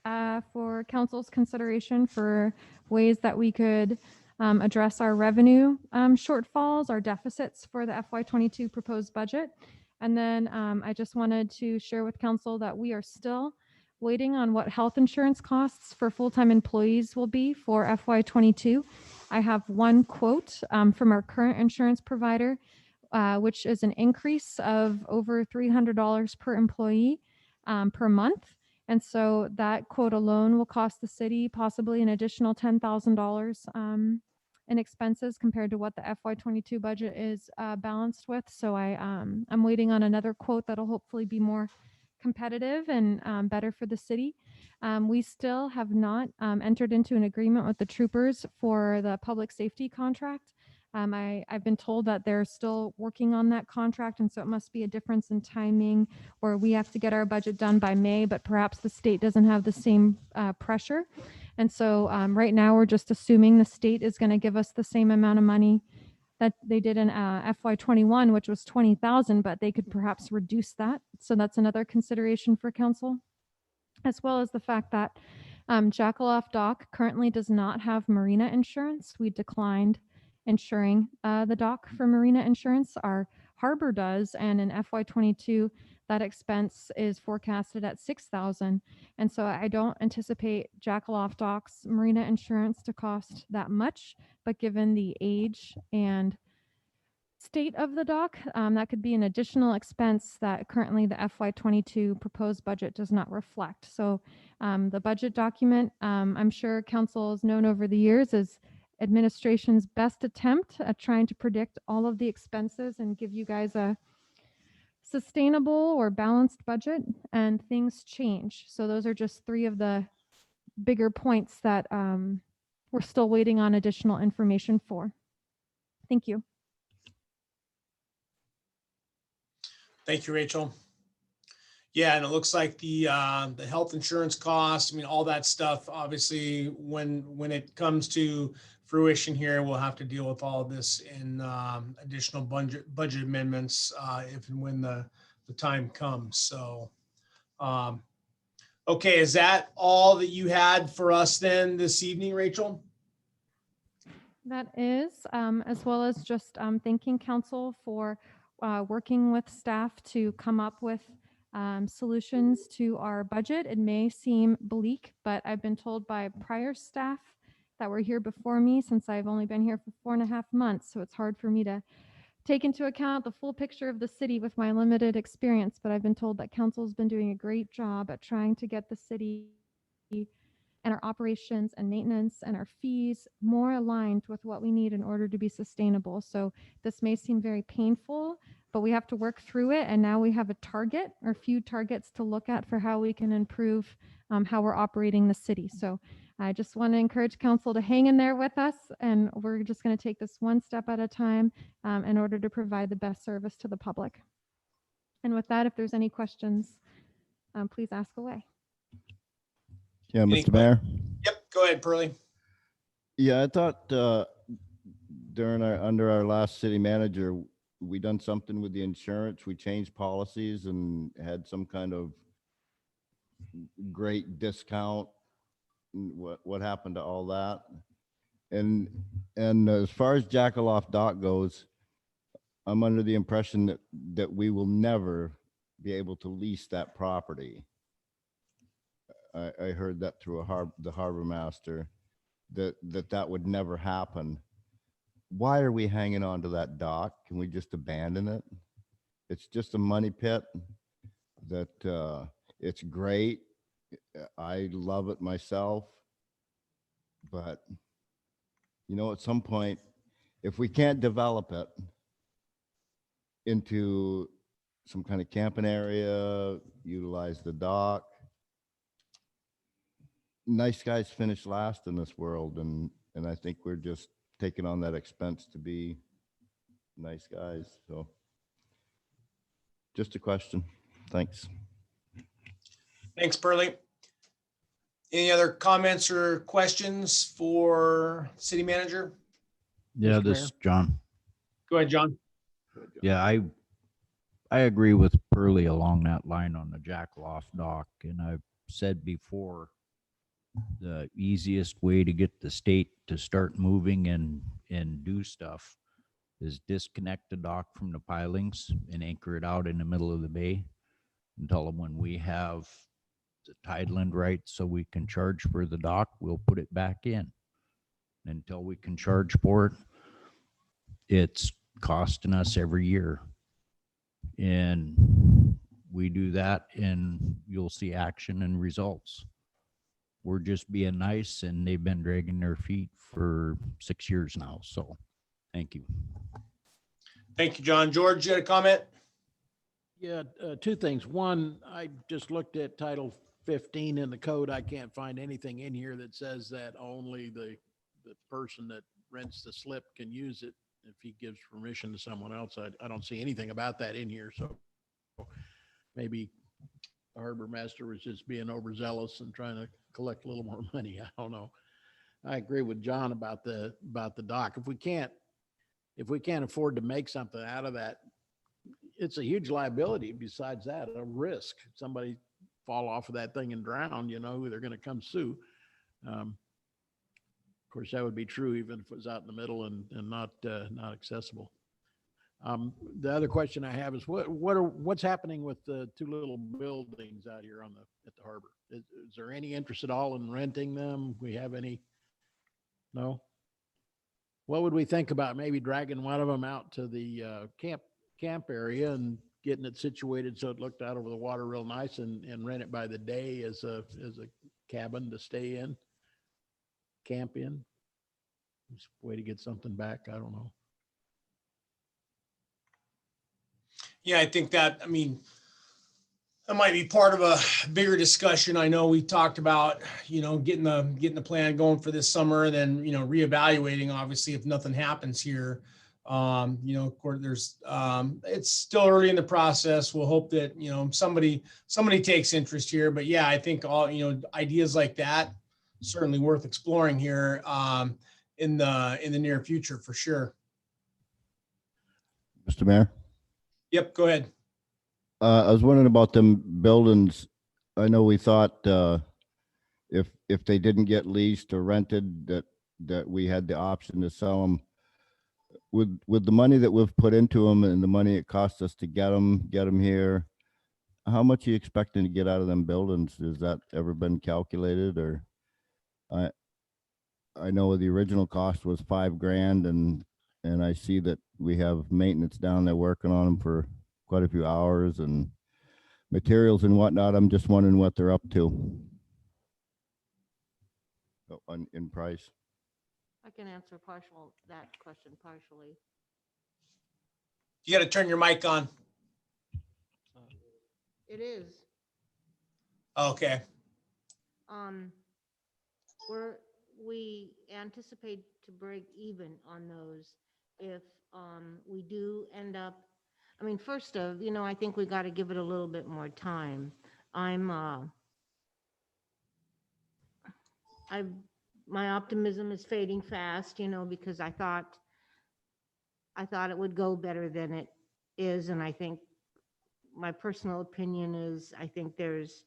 for council's consideration for ways that we could address our revenue shortfalls, our deficits for the FY22 proposed budget. And then I just wanted to share with council that we are still waiting on what health insurance costs for full-time employees will be for FY22. I have one quote from our current insurance provider, which is an increase of over $300 per employee per month. And so that quote alone will cost the city possibly an additional $10,000 in expenses compared to what the FY22 budget is balanced with. So I'm waiting on another quote that'll hopefully be more competitive and better for the city. We still have not entered into an agreement with the troopers for the public safety contract. I've been told that they're still working on that contract, and so it must be a difference in timing, where we have to get our budget done by May, but perhaps the state doesn't have the same pressure. And so right now we're just assuming the state is going to give us the same amount of money that they did in FY21, which was $20,000, but they could perhaps reduce that. So that's another consideration for council, as well as the fact that Jackaloff Dock currently does not have marina insurance. We declined insuring the dock for marina insurance. Our harbor does, and in FY22, that expense is forecasted at $6,000. And so I don't anticipate Jackaloff Dock's marina insurance to cost that much, but given the age and state of the dock, that could be an additional expense that currently the FY22 proposed budget does not reflect. So the budget document, I'm sure council has known over the years, is administration's best attempt at trying to predict all of the expenses and give you guys a sustainable or balanced budget, and things change. So those are just three of the bigger points that we're still waiting on additional information for. Thank you. Thank you, Rachel. Yeah, and it looks like the health insurance costs, I mean, all that stuff, obviously, when it comes to fruition here, we'll have to deal with all of this in additional budget amendments if and when the time comes. So, okay, is that all that you had for us then this evening, Rachel? That is, as well as just thanking council for working with staff to come up with solutions to our budget. It may seem bleak, but I've been told by prior staff that were here before me, since I've only been here for 4.5 months, so it's hard for me to take into account the full picture of the city with my limited experience, but I've been told that council's been doing a great job at trying to get the city and our operations and maintenance and our fees more aligned with what we need in order to be sustainable. So this may seem very painful, but we have to work through it. And now we have a target or a few targets to look at for how we can improve how we're operating the city. So I just want to encourage council to hang in there with us, and we're just going to take this one step at a time in order to provide the best service to the public. And with that, if there's any questions, please ask away. Yeah, Any Mr. Mayor. Yep, go ahead, Pearlie. Yeah, I thought under our last city manager, we done something with the insurance. We changed policies and had some kind of great discount. What happened to all that? And as far as Jackaloff Dock goes, I'm under the impression that we will never be able to lease that property. I heard that through the harbor master, that would never happen. why are we hanging on to that dock? Can we just abandon it? It's just a money pit that it's great. I love it myself. But, you know, at some point, if we can't develop it into some kind of camping area, utilize the dock, nice guys finish last in this world. And I think we're just taking on that expense to be nice guys. So just a question. Thanks. Thanks, Burley. Any other comments or questions for city manager? Yeah, Mr. this Mayor? is John. Go ahead, John. Yeah, I agree with Pearlie along that line on the Jackaloff dock. And I've said before, the easiest way to get the state to start moving and do stuff is disconnect the dock from the pilings and anchor it out in the middle of the bay and tell them when we have the tideland rights so we can charge for the dock, we'll put it back in. Until we can charge for it, it's costing us every year. And we do that and you'll see action and results. We're just being nice and they've been dragging their feet for 6 years now. So thank you. Thank you, John. George, you had a comment? Yeah, two things. One, I just looked at Title 15 in the code. I can't find anything in here that says that only the person that rents the slip can use it if he gives permission to someone else. I don't see anything about that in here. So maybe the harbor master was just being overzealous and trying to collect a little more money. I don't know. I agree with John about the dock. If we can't afford to make something out of that, it's a huge liability. Besides that, a risk. Somebody fall off of that thing and drown, you know, they're going to come sue. Of course, that would be true even if it was out in the middle and not accessible. The other question I have is what's happening with the two little buildings out here at the harbor? Is there any interest at all in renting them? We have any? No. What would we think about maybe dragging one of them out to the camp area and getting it situated so it looked out over the water real nice and rent it by the day as a cabin to stay in, camp in? Just a way to get something back. I don't know. Yeah, I think that might be part of a bigger discussion. I know we talked about, getting the plan going for this summer, and then, reevaluating, obviously, if nothing happens here. Of course, there's, it's still early in the process. We'll hope that, somebody takes interest here, but yeah, I think all, ideas like that certainly worth exploring here, in the near future for sure. Mr. Mayor? Yep, go ahead. I was wondering about them buildings. I know we thought if they didn't get leased or rented, that we had the option to sell them. With the money that we've put into them and the money it cost us to get them here, how much are you expecting to get out of them buildings? Has that ever been calculated? Or I know the original cost was $5,000, and I see that we have maintenance down there working on them for quite a few hours and materials and whatnot. I'm just wondering what they're up to in price. I can answer that question partially. You got to turn your mic on. It is. Okay. We anticipate to break even on those if we do end up. First of, I think we got to give it a little bit more time. My optimism is fading fast, because I thought it would go better than it is, and I think my personal opinion is I think there's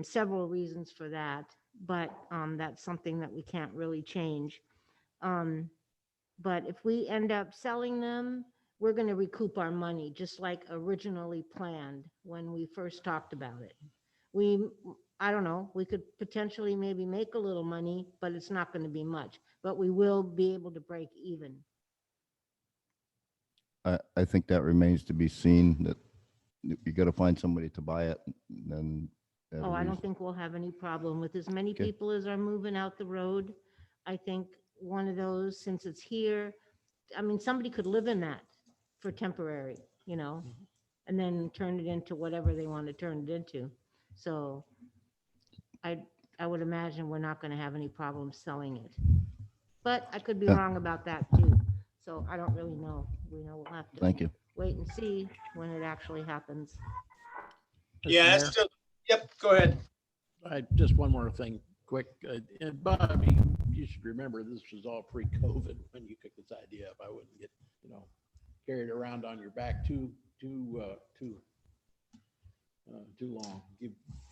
several reasons for that, but that's something that we can't really change. But if we end up selling them, we're going to recoup our money, just like originally planned when we first talked about it. I don't know, we could potentially maybe make a little money, but it's not going to be much, but we will be able to break even. I think that remains to be seen, that you got to find somebody to buy it. And then at a Oh, I don't reason- think we'll have any problem with as many Okay. people as are moving out the road. I think one of those, since it's here, I mean, somebody could live in that for temporary, you know, and then turn it into whatever they want to turn it into. So I would imagine we're not going to have any problem selling it. But I could be Yeah. wrong about that too. So I don't really know. We'll have to Thank you. wait and see when it actually happens. Mr. Yeah, Mayor? that's still, yep, go ahead. Just one more thing, quick. And Bobby, you should remember this was all pre-COVID when you picked this idea up. I wouldn't get, carried around on your back too long.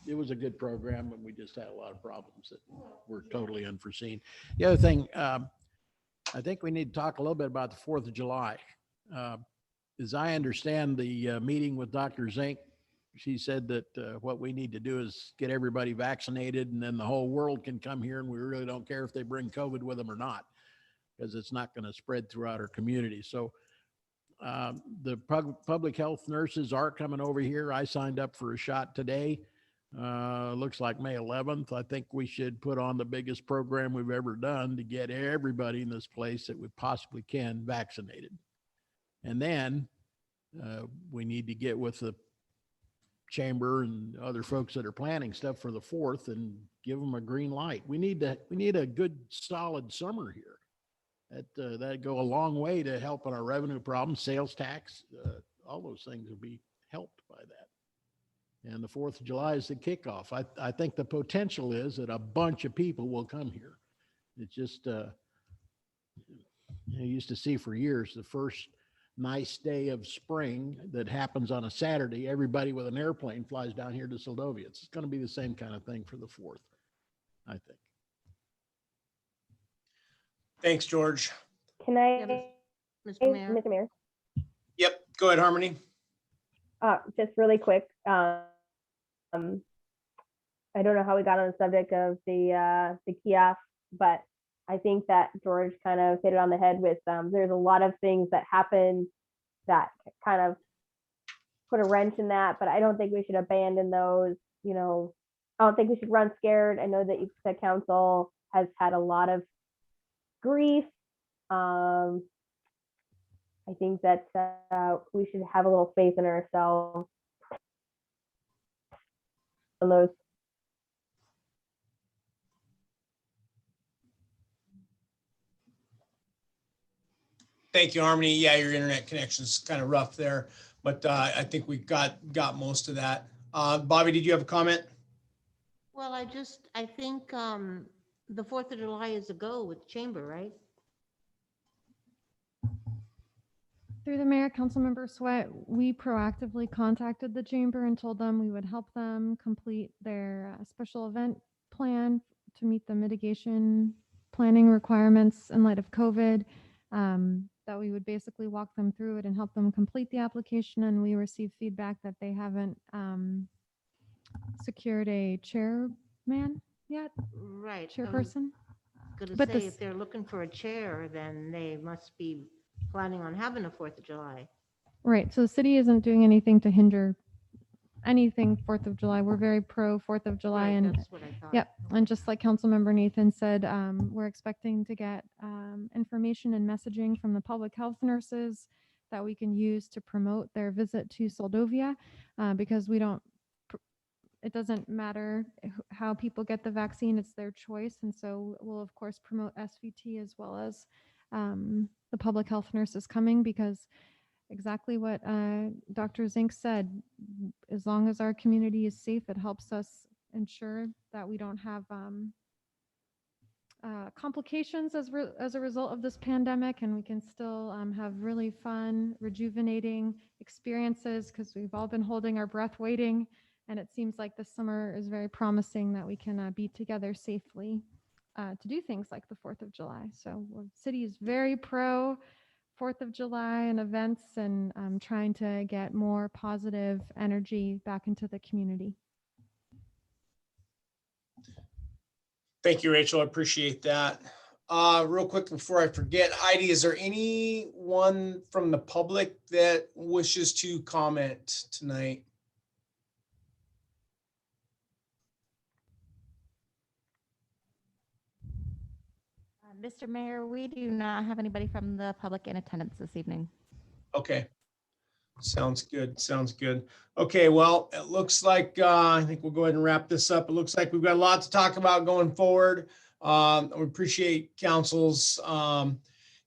It was a good program, and we just had a lot of problems that were totally unforeseen. The other thing, I think we need to talk a little bit about the 4th of July. As I understand the meeting with Dr. Zink, she said that what we need to do is get everybody vaccinated, and then the whole world can come here, and we really don't care if they bring COVID with them or not, because it's not going to spread throughout our community. So the public health nurses are coming over here. I signed up for a shot today. Looks like May 11th. I think we should put on the biggest program we've ever done to get everybody in this place that we possibly can vaccinated. And then we need to get with the chamber and other folks that are planning stuff for the 4th and give them a green light. We need a good solid summer here. That'd go a long way to helping our revenue problems, sales tax, all those things will be helped by that. And the 4th of July is the kickoff. I think the potential is that a bunch of people will come here. It's just, I used to see for years, the first nice day of spring that happens on a Saturday, everybody with an airplane flies down here to Soldovia. It's going to be the same kind of thing for the 4th, I think. Thanks, George. Can Yeah, I, Mr. Mayor? Mr. Mayor, Yep, go ahead, Harmony. just really quick, I don't know how we got on the subject of the kiosk, but I think that George kind of hit it on the head with, there's a lot of things that happen that kind of put a wrench in that, but I don't think we should abandon those, I don't think we should run scared. I know that the council has had a lot of grief. I think that we should have a little faith in ourselves on those. Thank you, Harmony. Yeah, your internet connection's kind of rough there, but I think we got most of that. Bobby, did you have a comment? Well, I think the 4th of July is a go with chamber, right? Through the mayor, Councilmember Sweat, we proactively contacted the chamber and told them we would help them complete their special event plan to meet the mitigation planning requirements in light of COVID. That we would basically walk them through it and help them complete the application. And we received feedback that they haven't secured a chairman yet, Right. chairperson. Gonna But say, this- if they're looking for a chair, then they must be planning on having a 4th of July. Right. So the city isn't doing anything to hinder anything 4th of July. We're very pro 4th of July. Right, And that's what I thought. yep. And just like Councilmember Nathan said, we're expecting to get information and messaging from the public health nurses that we can use to promote their visit to Soldovia, because it doesn't matter how people get the vaccine, it's their choice. And so we'll of course promote SVT as well as the public health nurses coming, because exactly what Dr. Zink said, as long as our community is safe, it helps us ensure that we don't have complications as a result of this pandemic, and we can still have really fun, rejuvenating experiences, because we've all been holding our breath waiting, and it seems like this summer is very promising that we can be together safely to do things like the 4th of July. So the city is very pro 4th of July and events, and trying to get more positive energy back into the community. Thank you, Rachel. I appreciate that. real quick before I forget, Heidi, is there anyone from the public that wishes to comment tonight? Mr. Mayor, we do not have anybody from the public in attendance this evening. Okay. Sounds good. Sounds good. Okay, well, it looks like, I think we'll go ahead and wrap this up. It looks like we've got a lot to talk about going forward. We appreciate council's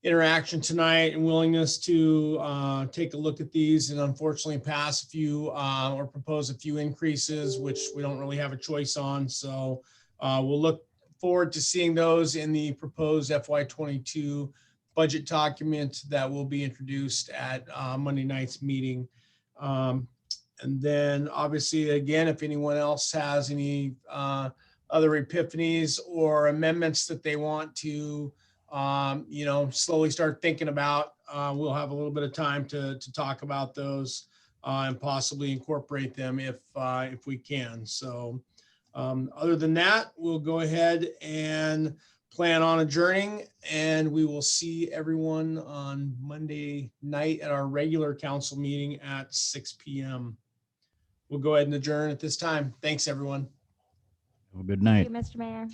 interaction tonight and willingness to take a look at these and unfortunately pass a few or propose a few increases, which we don't really have a choice on. So we'll look forward to seeing those in the proposed FY22 budget document that will be introduced at Monday night's meeting. And then obviously, again, if anyone else has any other epiphanies or amendments that they want to, slowly start thinking about, we'll have a little bit of time to talk about those and possibly incorporate them if we can. So other than that, we'll go ahead and plan on adjourning, and we will see everyone on Monday night at our regular council meeting at 6 p.m. We'll go ahead and adjourn at this time. Thanks, everyone. Have a good Thank night. you, Mr. Mayor.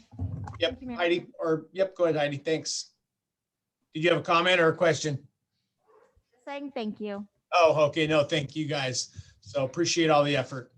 Yep, Thank you, Mayor. Heidi, yep, go ahead, Heidi. Thanks. Did you have a comment or a question? Saying thank you. Oh, okay. No, thank you guys. So appreciate all the effort.